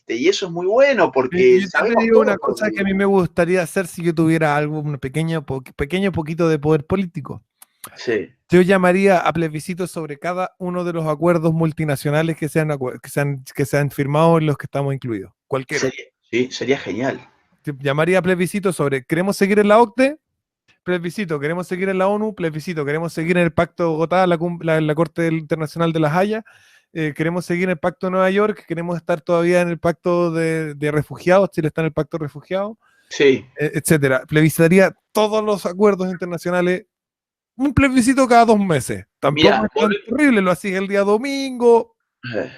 y eso es muy bueno porque yo te sabemos digo una todos por cosa dónde que a mí viene. me gustaría hacer si yo tuviera algo, un pequeño, pequeño poquito de poder político. Sí, Yo llamaría a plebiscito sobre cada uno de los acuerdos multinacionales que se han firmado en los que estamos incluidos. Cualquiera. sí, sería genial. Llamaría a plebiscito sobre ¿queremos seguir en la OCDE? Plebiscito, ¿queremos seguir en la ONU? Plebiscito, ¿queremos seguir en el Pacto de Bogotá, la Corte Internacional de las Haya? ¿Queremos seguir en el Pacto de Nueva York? ¿Queremos estar todavía en el Pacto de Refugiados? Chile está en el Pacto de Refugiados, Sí, etcétera. Plebiscitaría todos los acuerdos internacionales, un plebiscito cada 2 meses. Tampoco mira, es tan terrible, lo hacía el día domingo. eh,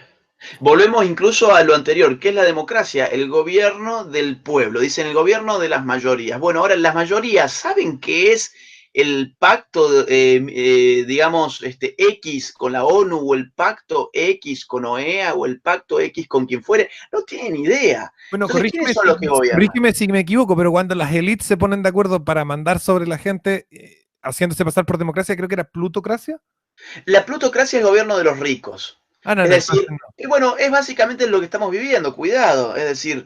volvemos incluso a lo anterior, que es la democracia, el gobierno del pueblo, dicen el gobierno de las mayorías. Bueno, ahora las mayorías saben qué es el pacto, digamos, X con la ONU o el pacto X con OEA o el pacto X con quien fuere, no tienen idea. Bueno, Entonces, ¿quiénes son los que gobiernan? corrígeme si me equivoco, pero cuando las élites se ponen de acuerdo para mandar sobre la gente, haciéndose pasar por democracia, creo que era plutocracia. La plutocracia es el gobierno de los ricos. Ah, no, Es no, decir, entonces no. y bueno, es básicamente lo que estamos viviendo, cuidado. Es decir,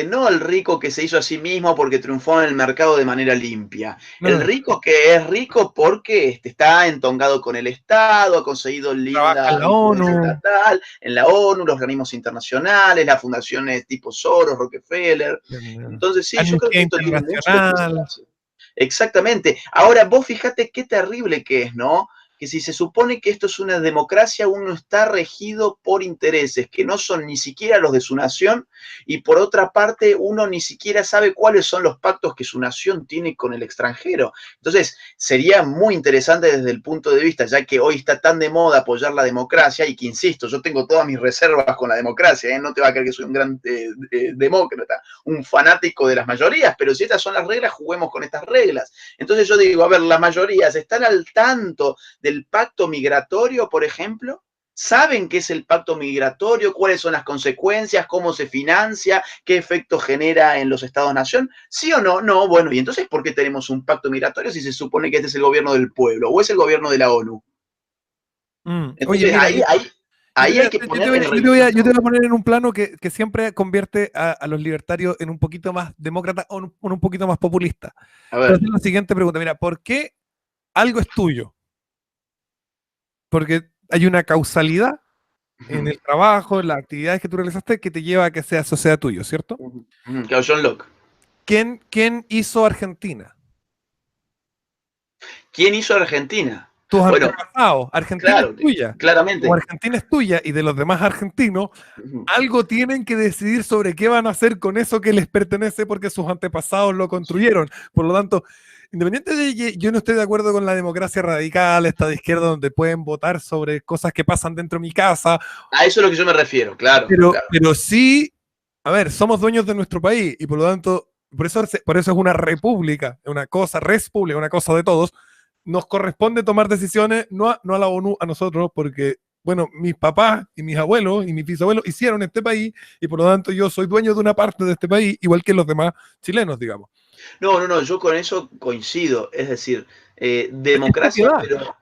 no el rico que se hizo a sí mismo porque triunfó en el mercado de manera limpia. No, El no, rico que es rico porque está entongado con el Estado, ha conseguido trabaja linda en la influencia ONU. estatal, en la ONU, los organismos internacionales, las fundaciones tipo Soros, Rockefeller. Entonces, sí, yo creo que Amnistía esto tiene mucho de Internacional. explicarse. Exactamente. Ahora, vos fíjate qué terrible que es, ¿no? Que si se supone que esto es una democracia, uno está regido por intereses que no son ni siquiera los de su nación, y por otra parte, uno ni siquiera sabe cuáles son los pactos que su nación tiene con el extranjero. Entonces, sería muy interesante desde el punto de vista, ya que hoy está tan de moda apoyar la democracia, y que, insisto, yo tengo todas mis reservas con la democracia, ¿eh? No te va a creer que soy un gran demócrata, un fanático de las mayorías, pero si estas son las reglas, juguemos con estas reglas. Entonces yo digo, a ver, las mayorías están al tanto del pacto migratorio, por ejemplo. ¿Saben qué es el pacto migratorio? ¿Cuáles son las consecuencias? ¿Cómo se financia? ¿Qué efecto genera en los estados-nación? ¿Sí o no? No, bueno, ¿y entonces por qué tenemos un pacto migratorio si se supone que este es el gobierno del pueblo o es el gobierno de la ONU? Oye, Entonces mira, ahí hay que poner en revisión yo te voy todo. a poner en un plano que siempre convierte a los libertarios en un poquito más demócrata o en un poquito más populista. A Te voy a ver. hacer la siguiente pregunta. Mira, ¿por qué algo es tuyo? Porque hay una causalidad en el trabajo, en las actividades que tú realizaste, que te lleva a que eso sea tuyo, ¿cierto? Claro, John Locke. ¿Quién hizo Argentina? ¿Quién hizo Argentina? Tus Bueno, antepasados. Argentina es claro, tuya. Como claramente. Argentina es tuya y de los demás argentinos, algo tienen que decidir sobre qué van a hacer con eso que les pertenece porque sus antepasados lo construyeron. Por lo tanto, independiente de que yo no estoy de acuerdo con la democracia radical, esta de izquierda, donde pueden votar sobre cosas que pasan dentro de mi casa, A eso es lo que yo me refiero, claro, claro. pero sí, a ver, somos dueños de nuestro país y por lo tanto, por eso es una república, una cosa, res pública, una cosa de todos. Nos corresponde tomar decisiones, no a la ONU, a nosotros, porque, bueno, mis papás y mis abuelos y mis bisabuelos hicieron este país y por lo tanto yo soy dueño de una parte de este país, igual que los demás chilenos, digamos. No, no, no, yo con eso coincido. Es decir, Es democracia, propiedad.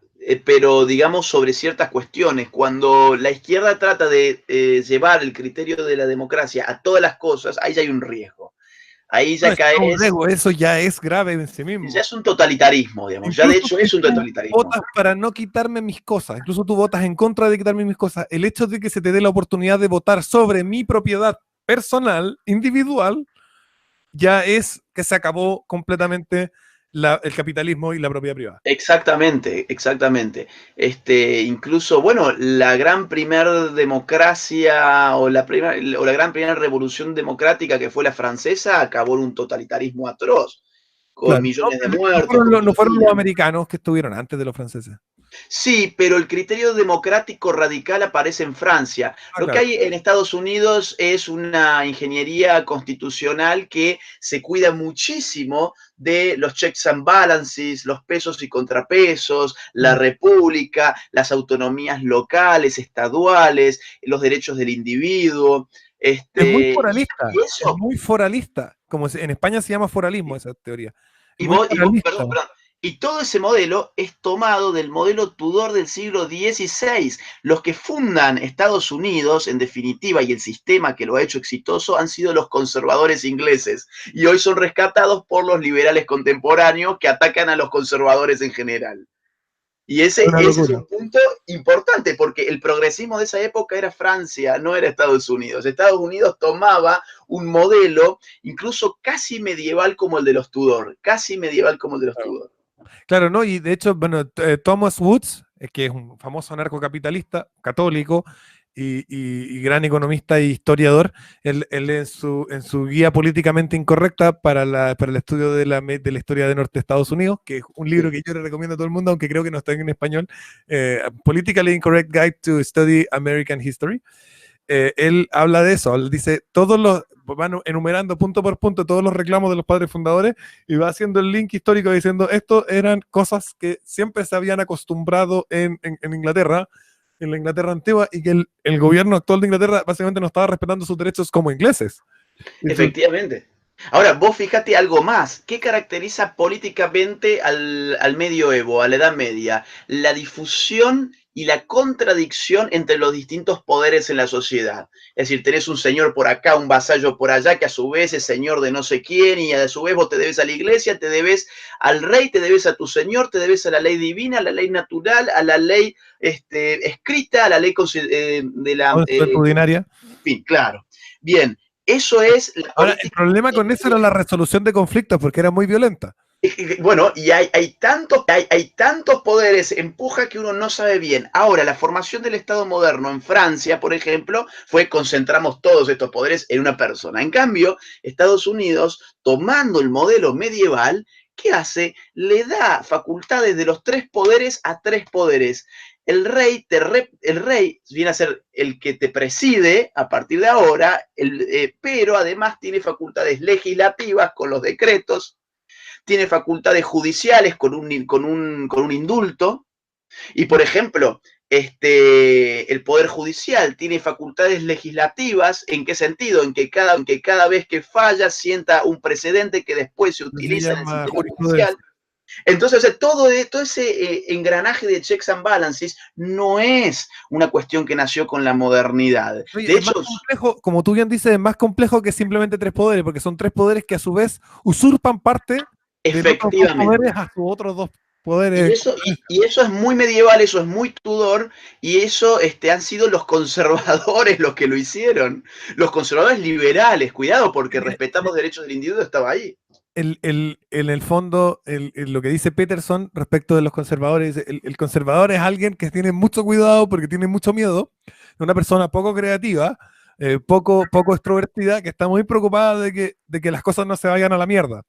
pero digamos sobre ciertas cuestiones. Cuando la izquierda trata de llevar el criterio de la democracia a todas las cosas, ahí ya hay un riesgo. Ahí No, ya es que no, caes, Rego, eso ya es grave en sí ya mismo. es un totalitarismo, digamos. Ya de Incluso hecho si es un tú totalitarismo. votas para no quitarme mis cosas, incluso tú votas en contra de quitarme mis cosas, el hecho de que se te dé la oportunidad de votar sobre mi propiedad personal, individual, ya es que se acabó completamente el capitalismo y la propiedad privada. Exactamente, exactamente. Incluso, bueno, la gran primer democracia o la gran primera revolución democrática que fue la francesa acabó en un totalitarismo atroz, con Claro, millones de no muertos, fueron, con no fueron los guillotinas. americanos que estuvieron antes de los franceses. Sí, pero el criterio democrático radical aparece en Francia. Ah, Lo que claro. hay en Estados Unidos es una ingeniería constitucional que se cuida muchísimo de los checks and balances, los pesos y contrapesos, la Mm. república, las autonomías locales, estaduales, los derechos del individuo. Es muy Y foralista, es eso muy foralista, como en España se llama foralismo esa teoría. Es Y muy vos, y vos, foralista. perdón, perdón. Y todo ese modelo es tomado del modelo Tudor del siglo XVI. Los que fundan Estados Unidos, en definitiva, y el sistema que lo ha hecho exitoso, han sido los conservadores ingleses. Y hoy son rescatados por los liberales contemporáneos que atacan a los conservadores en general. Y Es una ese es locura. un punto importante, porque el progresismo de esa época era Francia, no era Estados Unidos. Estados Unidos tomaba un modelo incluso casi medieval como el de los Tudor, casi medieval como el de los Tudor. Claro, ¿no? Y de hecho, bueno, Thomas Woods, que es un famoso anarcocapitalista católico y gran economista e historiador, él en su guía políticamente incorrecta para el estudio de la historia de Norte de Estados Unidos, que es un libro Sí. que yo le recomiendo a todo el mundo, aunque creo que no está en español, Politically Incorrect Guide to Study American History. Él habla de eso, él dice, van enumerando punto por punto todos los reclamos de los padres fundadores y va haciendo el link histórico diciendo, esto eran cosas que siempre se habían acostumbrado en Inglaterra, en la Inglaterra antigua, y que el gobierno actual de Inglaterra básicamente no estaba respetando sus derechos como ingleses. Entonces, Efectivamente. Ahora, vos fíjate algo más. ¿Qué caracteriza políticamente al medioevo, a la Edad Media? La difusión y la contradicción entre los distintos poderes en la sociedad. Es decir, tenés un señor por acá, un vasallo por allá, que a su vez es señor de no sé quién, y a su vez vos te debes a la iglesia, te debes al rey, te debes a tu señor, te debes a la ley divina, a la ley natural, a la ley escrita, a la ley de la... Consuetudinaria. en fin, claro. Bien, eso es la Ahora, el política. problema con eso era la resolución de conflictos, porque era muy violenta. Bueno, y hay tantos poderes, empuja que uno no sabe bien. Ahora, la formación del Estado moderno en Francia, por ejemplo, fue concentramos todos estos poderes en una persona. En cambio, Estados Unidos, tomando el modelo medieval, ¿qué hace? Le da facultades de los tres poderes a tres poderes. El rey viene a ser el que te preside a partir de ahora, pero además tiene facultades legislativas con los decretos, tiene facultades judiciales con un indulto, y por ejemplo, el Poder Judicial tiene facultades legislativas. ¿En qué sentido? En que cada vez que falla sienta un precedente que después se Se utiliza en el llama sistema jurisprudencia. judicial. Entonces, todo ese engranaje de checks and balances no es una cuestión que nació con la modernidad. Oye, De es más hecho, complejo, como tú bien dices, es más complejo que simplemente tres poderes, porque son tres poderes que a su vez usurpan parte de los otros dos poderes efectivamente, a sus otros dos Y poderes. eso, y eso es muy medieval, eso es muy Tudor, y eso han sido los conservadores los que lo hicieron. Los conservadores liberales, cuidado, porque respetar los derechos del individuo estaba ahí. En el fondo, lo que dice Peterson respecto de los conservadores, el conservador es alguien que tiene mucho cuidado porque tiene mucho miedo, una persona poco creativa, poco extrovertida, que está muy preocupada de que las cosas no se vayan a la mierda.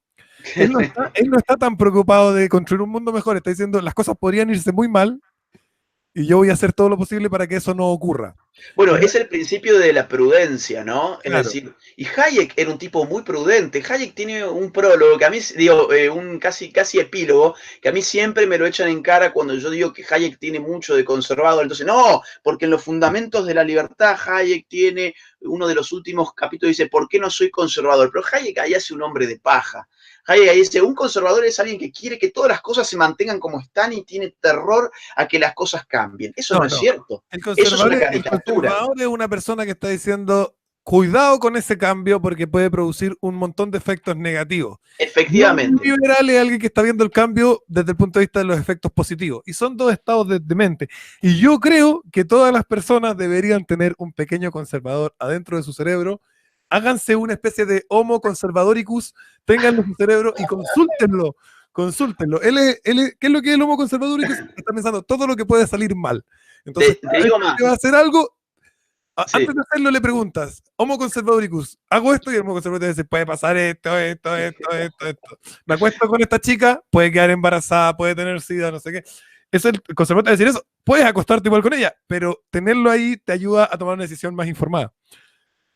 Él no está tan preocupado de construir un mundo mejor, está diciendo las cosas podrían irse muy mal y yo voy a hacer todo lo posible para que eso no ocurra. Bueno, Y es el principio de la prudencia, ¿no? Es claro, decir, y Hayek era un tipo muy prudente. Hayek tiene un prólogo que a mí, digo, un casi epílogo, que a mí siempre me lo echan en cara cuando yo digo que Hayek tiene mucho de conservador. Entonces, no, porque en los fundamentos de la libertad Hayek tiene, uno de los últimos capítulos dice, ¿por qué no soy conservador? Pero Hayek ahí hace un hombre de paja. Hayek ahí dice, un conservador es alguien que quiere que todas las cosas se mantengan como están y tiene terror a que las cosas cambien. Eso no es no. cierto. Eso es una El caricatura. conservador es una persona que está diciendo, cuidado con ese cambio porque puede producir un montón de efectos negativos. Y un Efectivamente. liberal es alguien que está viendo el cambio desde el punto de vista de los efectos positivos. Y son dos estados de mente. Y yo creo que todas las personas deberían tener un pequeño conservador adentro de su cerebro. Háganse una especie de homo conservadoricus, ténganlo en su cerebro y consúltenlo. Consúltenlo. ¿Qué es lo que es el homo conservadoricus? Está pensando todo lo que puede salir mal. Entonces, Te cada vez digo que va a más. hacer algo, antes Sí. de hacerlo le preguntas, Homo conservadoricus, hago esto y el Homo conservadoricus dice, puede pasar esto. Me acuesto con esta chica, puede quedar embarazada, puede tener sida, no sé qué. Eso el conservador te va a decir eso. Puedes acostarte igual con ella, pero tenerlo ahí te ayuda a tomar una decisión más informada.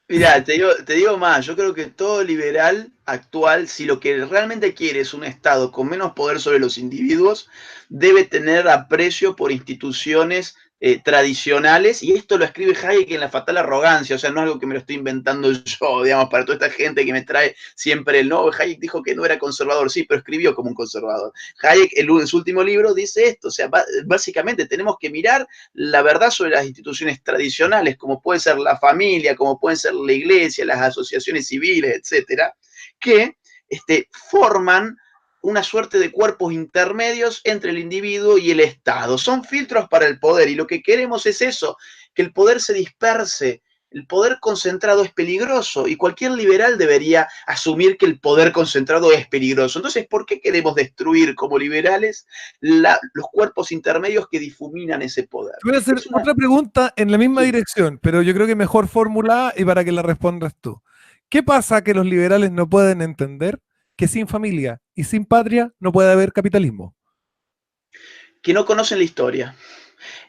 Mirá, te digo más, yo creo que todo liberal actual, si lo que realmente quiere es un Estado con menos poder sobre los individuos, debe tener aprecio por instituciones tradicionales, y esto lo escribe Hayek en La fatal arrogancia, o sea, no es algo que me lo estoy inventando yo, digamos, para toda esta gente que me trae siempre el no. Hayek dijo que no era conservador, sí, pero escribió como un conservador. Hayek en su último libro dice esto, o sea, básicamente tenemos que mirar la verdad sobre las instituciones tradicionales, como puede ser la familia, como pueden ser la iglesia, las asociaciones civiles, etcétera, que forman una suerte de cuerpos intermedios entre el individuo y el Estado. Son filtros para el poder y lo que queremos es eso, que el poder se disperse. El poder concentrado es peligroso y cualquier liberal debería asumir que el poder concentrado es peligroso. Entonces, ¿por qué queremos destruir como liberales los cuerpos intermedios que difuminan ese poder? Voy a hacer Es una... otra pregunta en la misma Sí. dirección, pero yo creo que mejor formulada y para que la respondas tú. ¿Qué pasa que los liberales no pueden entender que sin familia y sin patria no puede haber capitalismo? Que no conocen la historia.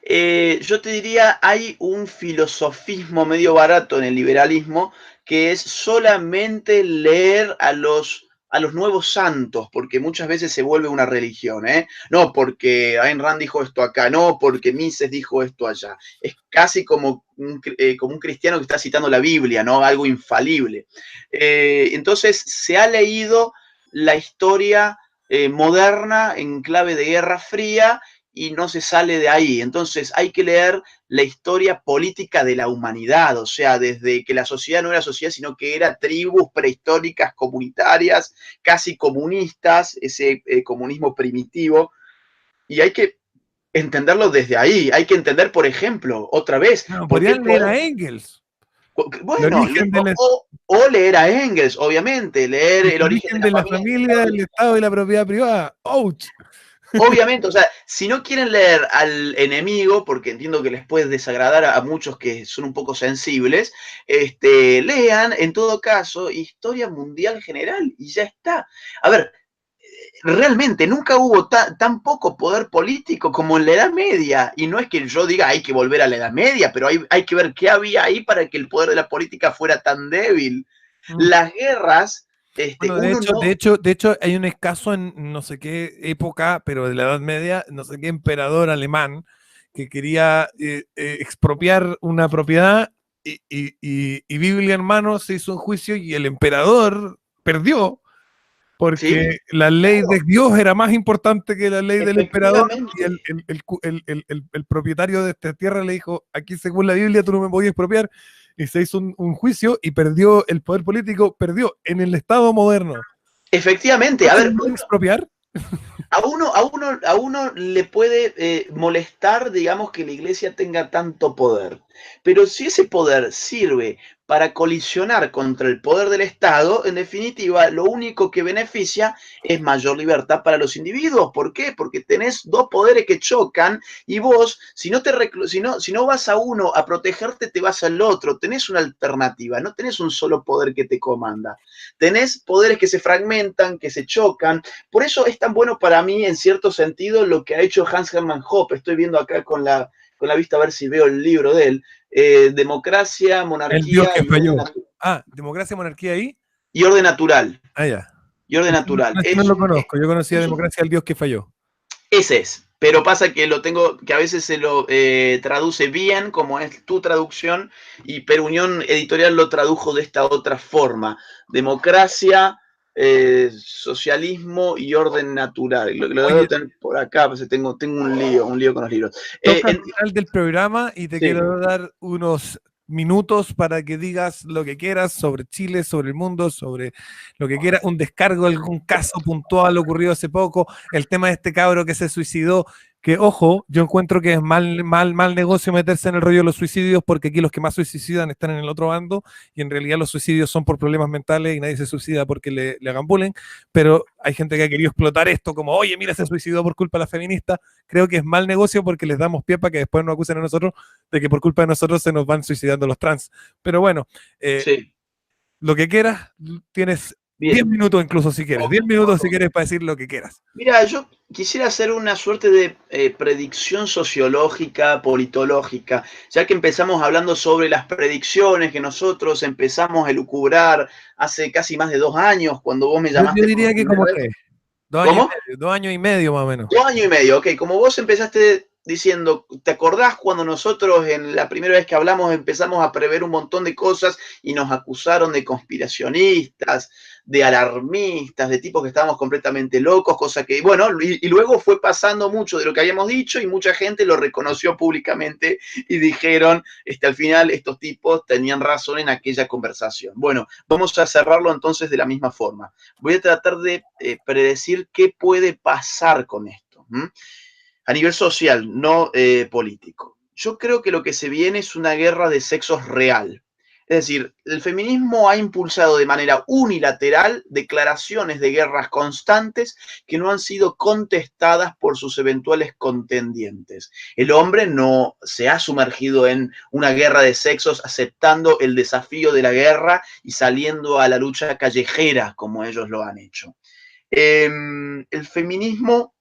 Yo te diría, hay un filosofismo medio barato en el liberalismo que es solamente leer a los nuevos santos, porque muchas veces se vuelve una religión, ¿eh? No porque Ayn Rand dijo esto acá, no porque Mises dijo esto allá. Es casi como un cristiano que está citando la Biblia, ¿no? Algo infalible. Entonces, se ha leído la historia moderna en clave de Guerra Fría y no se sale de ahí. Entonces hay que leer la historia política de la humanidad, o sea, desde que la sociedad no era sociedad, sino que era tribus prehistóricas, comunitarias, casi comunistas, ese comunismo primitivo, y hay que entenderlo desde ahí. Hay que entender, por ejemplo, otra vez, No, por qué podrían el leer poder... a Engels. El Bueno, origen de la, o leer a Engels, obviamente, leer el El origen de origen la de la familia. familia, el Estado y la propiedad privada. ¡Ouch! Obviamente, o sea, si no quieren leer al enemigo, porque entiendo que les puede desagradar a muchos que son un poco sensibles, lean, en todo caso, historia mundial general y ya está. A ver, realmente nunca hubo tan poco poder político como en la Edad Media. Y no es que yo diga hay que volver a la Edad Media, pero hay que ver qué había ahí para que el poder de la política fuera tan débil. Mm. Las guerras, Bueno, uno no... de hecho, hay un caso en no sé qué época, pero de la Edad Media, no sé qué emperador alemán que quería expropiar una propiedad y Biblia en mano se hizo un juicio y el emperador perdió Sí, porque la ley de claro, Dios era más importante que la ley del emperador y efectivamente. el propietario de esta tierra le dijo, aquí según la Biblia tú no me podías expropiar, y se hizo un juicio y perdió el poder político, perdió en el Estado moderno. Efectivamente, a ¿Entonces ver, no puede expropiar? a uno le puede molestar, digamos, que la iglesia tenga tanto poder. Pero si ese poder sirve para colisionar contra el poder del Estado, en definitiva, lo único que beneficia es mayor libertad para los individuos. ¿Por qué? Porque tenés dos poderes que chocan y vos, si no vas a uno a protegerte, te vas al otro. Tenés una alternativa, no tenés un solo poder que te comanda. Tenés poderes que se fragmentan, que se chocan. Por eso es tan bueno para mí, en cierto sentido, lo que ha hecho Hans Hermann Hoppe. Estoy viendo acá con la vista a ver si veo el libro de él. Democracia, El Dios monarquía que falló. Ah, democracia, monarquía ahí. y orden natural. Ah, ya. Y orden natural. Este no lo conozco. Yo conocía democracia, el Dios que falló. Ese es. Pero pasa que que a veces se lo traduce bien, como es tu traducción, y Perunión Editorial lo tradujo de esta otra forma. Democracia, socialismo y orden natural. Lo debo Oye, tener por acá, pues tengo un lío con los libros. toca el final del programa y te Sí. quiero dar unos minutos para que digas lo que quieras sobre Chile, sobre el mundo, sobre lo que quieras, un descargo, algún caso puntual ocurrido hace poco, el tema de este cabro que se suicidó, que ojo, yo encuentro que es mal negocio meterse en el rollo de los suicidios porque aquí los que más suicidan están en el otro bando y en realidad los suicidios son por problemas mentales y nadie se suicida porque le hagan bullying, pero hay gente que ha querido explotar esto como, oye, mira, se suicidó por culpa de la feminista. Creo que es mal negocio porque les damos pie para que después nos acusen a nosotros de que por culpa de nosotros se nos van suicidando los trans. Pero bueno, Sí, lo que quieras, tienes 10 bien. minutos incluso si quieres, 10 minutos si quieres para decir lo que quieras. Mira, yo quisiera hacer una suerte de predicción sociológica, politológica, ya que empezamos hablando sobre las predicciones que nosotros empezamos a elucubrar hace casi más de 2 años, cuando vos me Yo llamaste por diría que primera como vez. 3, ¿Cómo? 2 años y medio más o menos. 2 años y medio, ok. Como vos empezaste diciendo, ¿te acordás cuando nosotros en la primera vez que hablamos empezamos a prever un montón de cosas y nos acusaron de conspiracionistas, de alarmistas, de tipos que estábamos completamente locos, cosa que, bueno, y luego fue pasando mucho de lo que habíamos dicho y mucha gente lo reconoció públicamente y dijeron, al final estos tipos tenían razón en aquella conversación. Bueno, vamos a cerrarlo entonces de la misma forma. Voy a tratar de predecir qué puede pasar con esto, a nivel social, no político. Yo creo que lo que se viene es una guerra de sexos real. Es decir, el feminismo ha impulsado de manera unilateral declaraciones de guerras constantes que no han sido contestadas por sus eventuales contendientes. El hombre no se ha sumergido en una guerra de sexos aceptando el desafío de la guerra y saliendo a la lucha callejera como ellos lo han hecho. El feminismo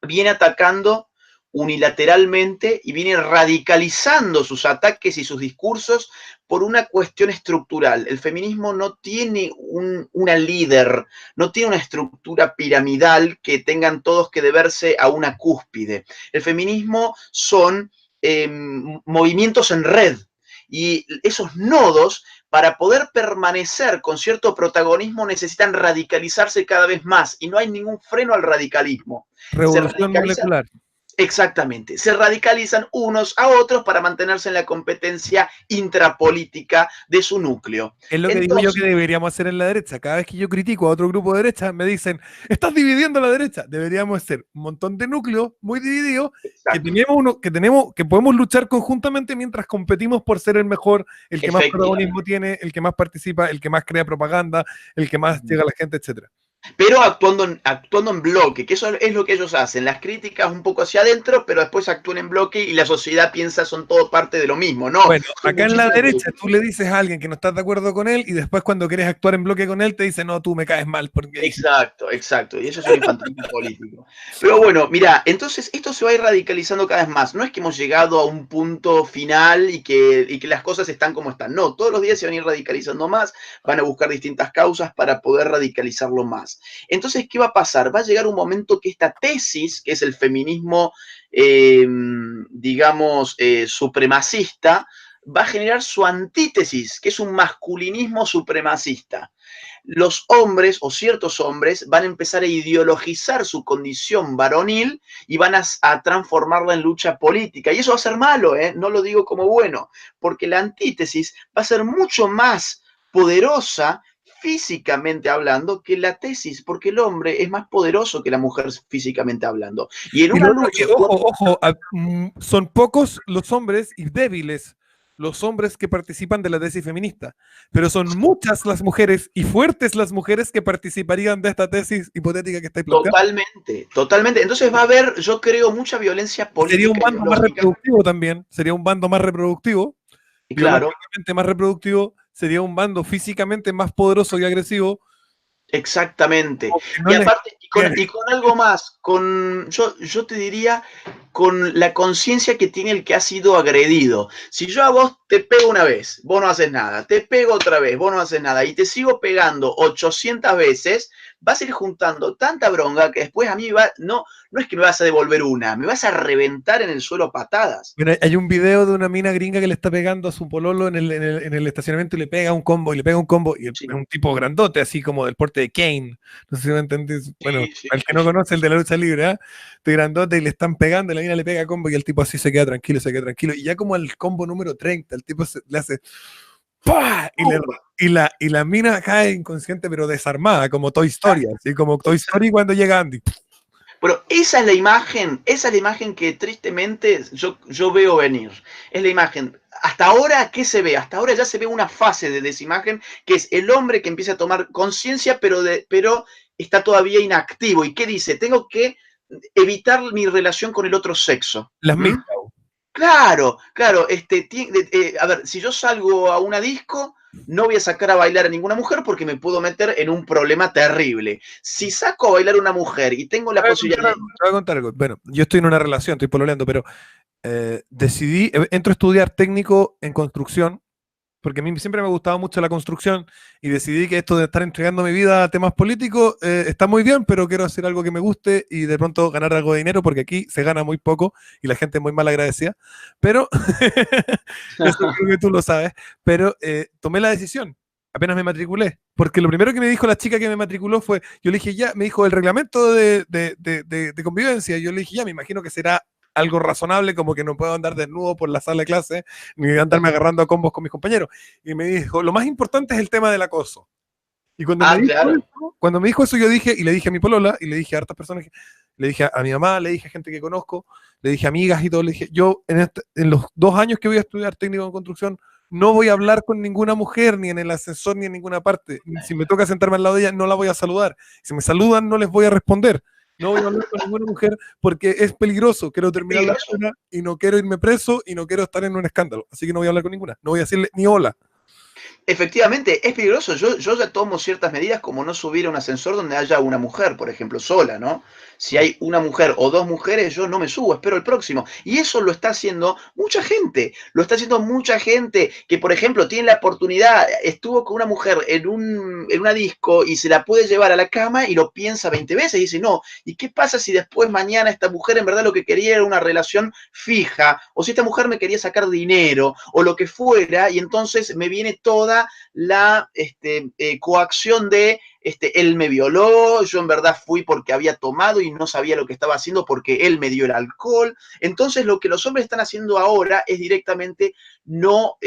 viene atacando unilateralmente y viene radicalizando sus ataques y sus discursos por una cuestión estructural. El feminismo no tiene una líder, no tiene una estructura piramidal que tengan todos que deberse a una cúspide. El feminismo son movimientos en red y esos nodos para poder permanecer con cierto protagonismo necesitan radicalizarse cada vez más y no hay ningún freno al radicalismo. Se Revolución radicaliza molecular. Exactamente, se radicalizan unos a otros para mantenerse en la competencia intrapolítica de su núcleo. Es lo que digo yo que Entonces, deberíamos hacer en la derecha. Cada vez que yo critico a otro grupo de derecha, me dicen, estás dividiendo a la derecha. Deberíamos ser un montón de núcleos muy divididos exacto, que podemos luchar conjuntamente mientras competimos por ser el mejor, el que más protagonismo efectivamente. tiene, el que más participa, el que más crea propaganda, el que más llega a la gente, etcétera. Pero actuando en bloque, que eso es lo que ellos hacen. Las críticas un poco hacia adentro, pero después actúan en bloque y la sociedad piensa son todo parte de lo mismo. No, Bueno, son acá en la muchísimos derecha tú grupos. le dices a alguien que no estás de acuerdo con él y después cuando quieres actuar en bloque con él te dice, no, tú me caes mal porque dijiste. Exacto, exacto. Y eso es un infantilismo político. Pero bueno, mira, entonces esto se va a ir radicalizando cada vez más. No es que hemos llegado a un punto final y que las cosas están como están. No, todos los días se van a ir radicalizando más, van a buscar distintas causas para poder radicalizarlo más. Entonces, ¿qué va a pasar? Va a llegar un momento que esta tesis, que es el feminismo, digamos, supremacista, va a generar su antítesis, que es un masculinismo supremacista. Los hombres o ciertos hombres van a empezar a ideologizar su condición varonil y van a transformarla en lucha política. Y eso va a ser malo, ¿eh? No lo digo como bueno, porque la antítesis va a ser mucho más poderosa físicamente hablando que la tesis, porque el hombre es más poderoso que la mujer físicamente hablando. Y en Y una lo otro, lucha, ojo, ojo, son pocos los hombres y débiles los hombres que participan de la tesis feminista, pero son muchas las mujeres y fuertes las mujeres que participarían de esta tesis hipotética que estáis planteando. totalmente, totalmente. Entonces va a haber, yo creo, mucha violencia Y sería un política bando más ideológica. reproductivo también, sería un bando más reproductivo, Y claro, biológicamente más reproductivo, sería un bando físicamente más poderoso y agresivo, exactamente. que no Y les aparte, conviene. y con algo más, yo te diría, con la conciencia que tiene el que ha sido agredido. Si yo a vos te pego una vez, vos no haces nada, te pego otra vez, vos no haces nada, y te sigo pegando 800 veces, vas a ir juntando tanta bronca que después a mí no es que me vas a devolver una, me vas a reventar en el suelo a patadas. Mira, hay un video de una mina gringa que le está pegando a su pololo en el estacionamiento y le pega un combo y le pega un combo y es Sí, un tipo grandote, así como del porte de Kane. No sé si me entendés. Bueno, sí, sí, al que sí, no sí. conoce el de la lucha libre, ¿ah? De grandote y le están pegando, y la mina le pega combo y el tipo así se queda tranquilo, se queda tranquilo. Y ya como al combo número 30 el tipo le hace ¡pah! ¡Pumba! Y la mina cae inconsciente pero desarmada, como Toy Story, Exacto, así como Toy exacto. Story cuando llega Andy. Pero esa es la imagen que tristemente yo veo venir. Es la imagen. Hasta ahora, ¿qué se ve? Hasta ahora ya se ve una fase de esa imagen, que es el hombre que empieza a tomar conciencia, pero está todavía inactivo. ¿Y qué dice? Tengo que evitar mi relación con el otro sexo. Las ¿Mm? mixtas. Claro, claro. A ver, si yo salgo a una disco, no voy a sacar a bailar a ninguna mujer porque me puedo meter en un problema terrible. Si saco a bailar a una mujer y tengo la posibilidad de... Te voy a contar algo. Bueno, yo estoy en una relación, estoy pololeando, pero entro a estudiar técnico en construcción, porque a mí siempre me ha gustado mucho la construcción y decidí que esto de estar entregando mi vida a temas políticos está muy bien, pero quiero hacer algo que me guste y de pronto ganar algo de dinero, porque aquí se gana muy poco y la gente es muy mal agradecida, pero eso creo que tú lo sabes, pero tomé la decisión. Apenas me matriculé, porque lo primero que me dijo la chica que me matriculó fue, yo le dije ya, me dijo el reglamento de convivencia, yo le dije ya, me imagino que será algo razonable, como que no puedo andar desnudo por la sala de clase, ni andarme agarrando a combos con mis compañeros. Y me dijo, lo más importante es el tema del acoso. Y Ah, claro. cuando me dijo eso, yo dije, y le dije a mi polola, y le dije a hartas personas, le dije a mi mamá, le dije a gente que conozco, le dije a amigas y todo, le dije, yo en los 2 años que voy a estudiar técnico en construcción, no voy a hablar con ninguna mujer, ni en el ascensor, ni en ninguna parte. Si me toca sentarme al lado de ella, no la voy a saludar. Si me saludan, no les voy a responder. No voy a hablar con ninguna mujer porque es peligroso. Quiero Es terminar la peligroso. carrera y no quiero irme preso y no quiero estar en un escándalo. Así que no voy a hablar con ninguna. No voy a decirle ni hola. Efectivamente, es peligroso. Yo ya tomo ciertas medidas como no subir a un ascensor donde haya una mujer, por ejemplo, sola, ¿no? Si hay una mujer o dos mujeres, yo no me subo, espero el próximo. Y eso lo está haciendo mucha gente. Lo está haciendo mucha gente que, por ejemplo, tiene la oportunidad, estuvo con una mujer en una disco y se la puede llevar a la cama y lo piensa 20 veces y dice, no, ¿y qué pasa si después mañana esta mujer en verdad lo que quería era una relación fija? O si esta mujer me quería sacar dinero o lo que fuera y entonces me viene toda la coacción de él me violó, yo en verdad fui porque había tomado y no sabía lo que estaba haciendo porque él me dio el alcohol. Entonces lo que los hombres están haciendo ahora es directamente no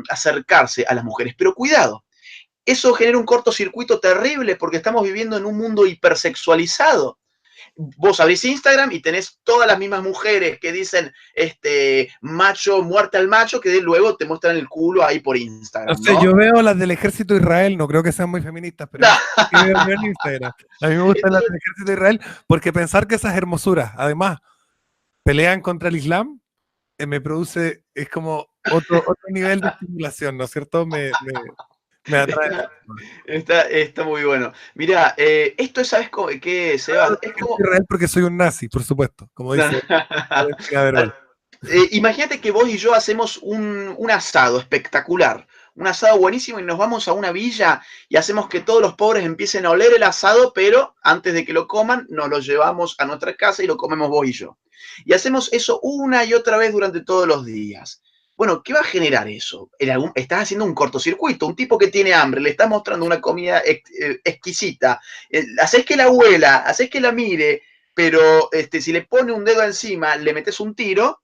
acercarse a las mujeres. Pero cuidado, eso genera un cortocircuito terrible porque estamos viviendo en un mundo hipersexualizado. Vos abrís Instagram y tenés todas las mismas mujeres que dicen macho, muerte al macho, que luego te muestran el culo ahí por Instagram, No sé, ¿no? yo veo las del ejército de Israel, no creo que sean muy feministas, pero que veo yo en Instagram. A mí me gustan las del ejército de Israel porque pensar que esas hermosuras, además, pelean contra el Islam, me produce, es como otro nivel de estimulación, ¿no es cierto? Me atrae. Está muy bueno. Mira, esto es, ¿sabes qué, Sebas? Es como... Israel porque soy un nazi, por supuesto, como dice la verbal. Imagínate que vos y yo hacemos un asado espectacular, un asado buenísimo y nos vamos a una villa y hacemos que todos los pobres empiecen a oler el asado, pero antes de que lo coman, nos lo llevamos a nuestra casa y lo comemos vos y yo. Y hacemos eso una y otra vez durante todos los días. Bueno, ¿qué va a generar eso? Estás haciendo un cortocircuito, un tipo que tiene hambre, le estás mostrando una comida exquisita, haces que la huela, haces que la mire, pero si le pone un dedo encima, le metes un tiro.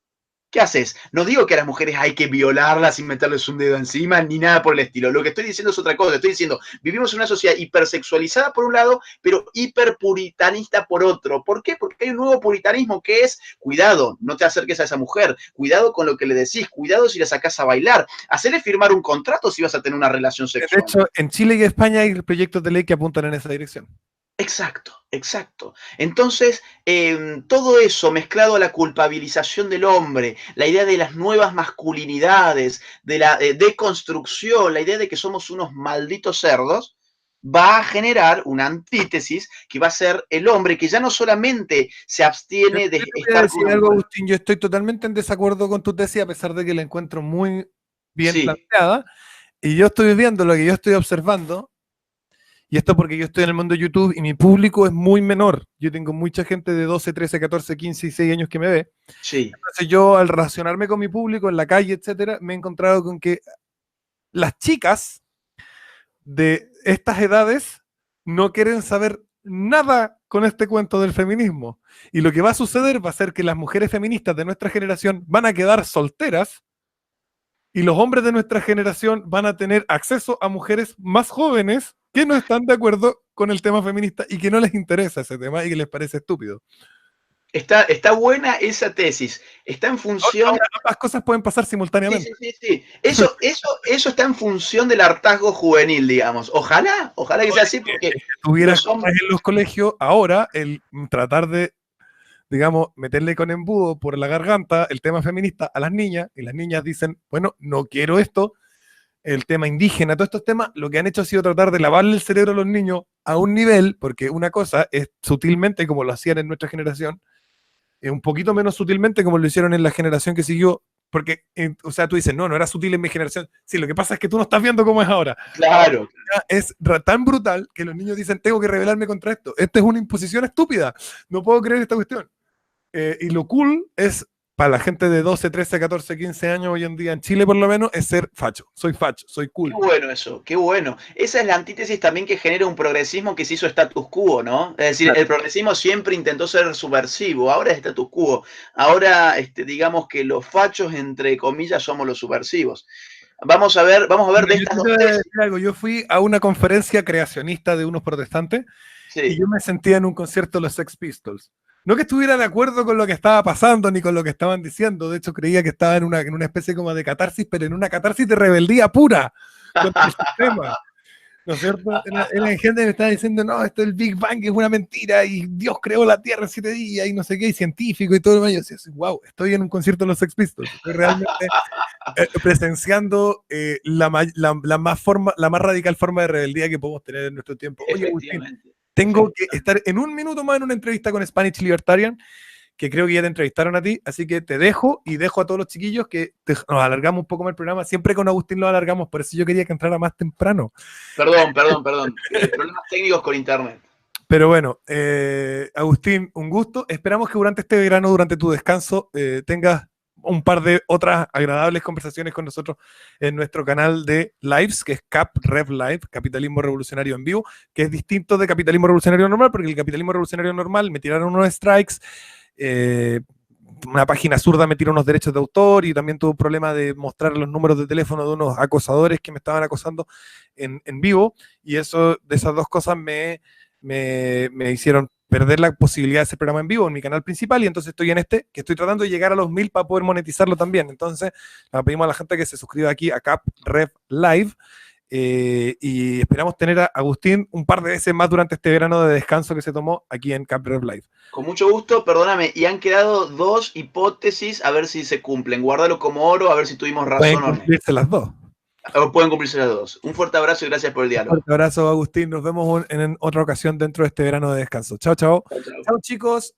¿Qué haces? No digo que a las mujeres hay que violarlas y meterles un dedo encima, ni nada por el estilo. Lo que estoy diciendo es otra cosa. Estoy diciendo, vivimos en una sociedad hipersexualizada por un lado, pero hiperpuritanista por otro. ¿Por qué? Porque hay un nuevo puritanismo que es, cuidado, no te acerques a esa mujer, cuidado con lo que le decís, cuidado si la sacás a bailar, hacerle firmar un contrato si vas a tener una relación De sexual. hecho, en Chile y España hay proyectos de ley que apuntan en esa dirección. Exacto, exacto. Entonces, todo eso mezclado a la culpabilización del hombre, la idea de las nuevas masculinidades, de la deconstrucción, la idea de que somos unos malditos cerdos, va a generar una antítesis que va a ser el hombre que ya no solamente se abstiene de Yo te voy a estar con decir una algo, mujer. Agustín. Yo estoy totalmente en desacuerdo con tu tesis, a pesar de que la encuentro muy bien Sí, planteada. Y yo estoy viendo lo que yo estoy observando. Y esto porque yo estoy en el mundo de YouTube y mi público es muy menor. Yo tengo mucha gente de 12, 13, 14, 15 y 6 años que me ve. sí. Entonces yo, al relacionarme con mi público en la calle, etcétera, me he encontrado con que las chicas de estas edades no quieren saber nada con este cuento del feminismo. Y lo que va a suceder va a ser que las mujeres feministas de nuestra generación van a quedar solteras y los hombres de nuestra generación van a tener acceso a mujeres más jóvenes que no están de acuerdo con el tema feminista y que no les interesa ese tema y que les parece estúpido. Está buena esa tesis. Está en función. Ahora, ambas cosas pueden pasar Sí, simultáneamente. sí, sí, sí. Eso está en función del hartazgo juvenil, digamos. Ojalá que sea así, porque Tuviera los cosas hombres. en los colegios, ahora el tratar de, digamos, meterle con embudo por la garganta el tema feminista a las niñas, y las niñas dicen, bueno, no quiero esto, el tema indígena, todos estos temas, lo que han hecho ha sido tratar de lavarle el cerebro a los niños a un nivel, porque una cosa es sutilmente como lo hacían en nuestra generación, un poquito menos sutilmente como lo hicieron en la generación que siguió, porque, o sea, tú dices, no, no era sutil en mi generación. Sí, lo que pasa es que tú no estás viendo cómo es ahora. Claro. Es tan brutal que los niños dicen, tengo que rebelarme contra esto. Esta es una imposición estúpida. No puedo creer esta cuestión. Y lo cool es, para la gente de 12, 13, 14, 15 años hoy en día, en Chile por lo menos, es ser facho. Soy Qué cool. bueno eso, qué bueno. Esa es la antítesis también que genera un progresismo que se hizo status quo, ¿no? Es decir, el progresismo siempre intentó ser subversivo, ahora es status quo. Ahora, digamos que los fachos, entre comillas, somos los subversivos. Vamos a ver de Yo estas te dos voy a tesis. decir algo. Yo fui a una conferencia creacionista de unos protestantes y Sí. yo me sentía en un concierto de los Sex Pistols. No que estuviera de acuerdo con lo que estaba pasando ni con lo que estaban diciendo, de hecho creía que estaba en una especie como de catarsis, pero en una catarsis de rebeldía pura contra el sistema, ¿no es cierto? Era gente que me estaba diciendo, no, esto del Big Bang es una mentira y Dios creó la Tierra en 7 días y no sé qué, y científico y todo lo demás. Yo decía, wow, estoy en un concierto de los Sex Pistols, estoy realmente presenciando la más radical forma de rebeldía que podemos tener en nuestro tiempo. Oye, Agustín, Efectivamente. tengo que estar en un minuto más en una entrevista con Spanish Libertarian, que creo que ya te entrevistaron a ti, así que te dejo y dejo a todos los chiquillos que nos alargamos un poco más el programa. Siempre con Agustín lo alargamos, por eso yo quería que entrara más temprano. Perdón. Problemas técnicos con internet. Pero bueno, Agustín, un gusto. Esperamos que durante este verano, durante tu descanso, tengas un par de otras agradables conversaciones con nosotros en nuestro canal de lives, que es Cap Rev Live, Capitalismo Revolucionario en Vivo, que es distinto de Capitalismo Revolucionario Normal, porque el Capitalismo Revolucionario Normal me tiraron unos strikes, una página zurda me tiró unos derechos de autor y también tuve un problema de mostrar los números de teléfono de unos acosadores que me estaban acosando en vivo, y eso, de esas dos cosas me hicieron perder la posibilidad de hacer programa en vivo en mi canal principal, y entonces estoy en este, que estoy tratando de llegar a los 1000 para poder monetizarlo también. Entonces le pedimos a la gente que se suscriba aquí a Cap Rev Live, y esperamos tener a Agustín un par de veces más durante este verano de descanso que se tomó aquí en Cap Rev Live. Con mucho gusto, perdóname, y han quedado dos hipótesis, a ver si se cumplen. Guárdalo como oro, a ver si tuvimos Pueden razón o no. cumplirse las dos. O pueden cumplirse las dos. Un fuerte abrazo y gracias por el Un diálogo. fuerte abrazo, Agustín. Nos vemos en otra ocasión dentro de este verano de descanso. Chao, chao. Chao, chao. Chao, chicos.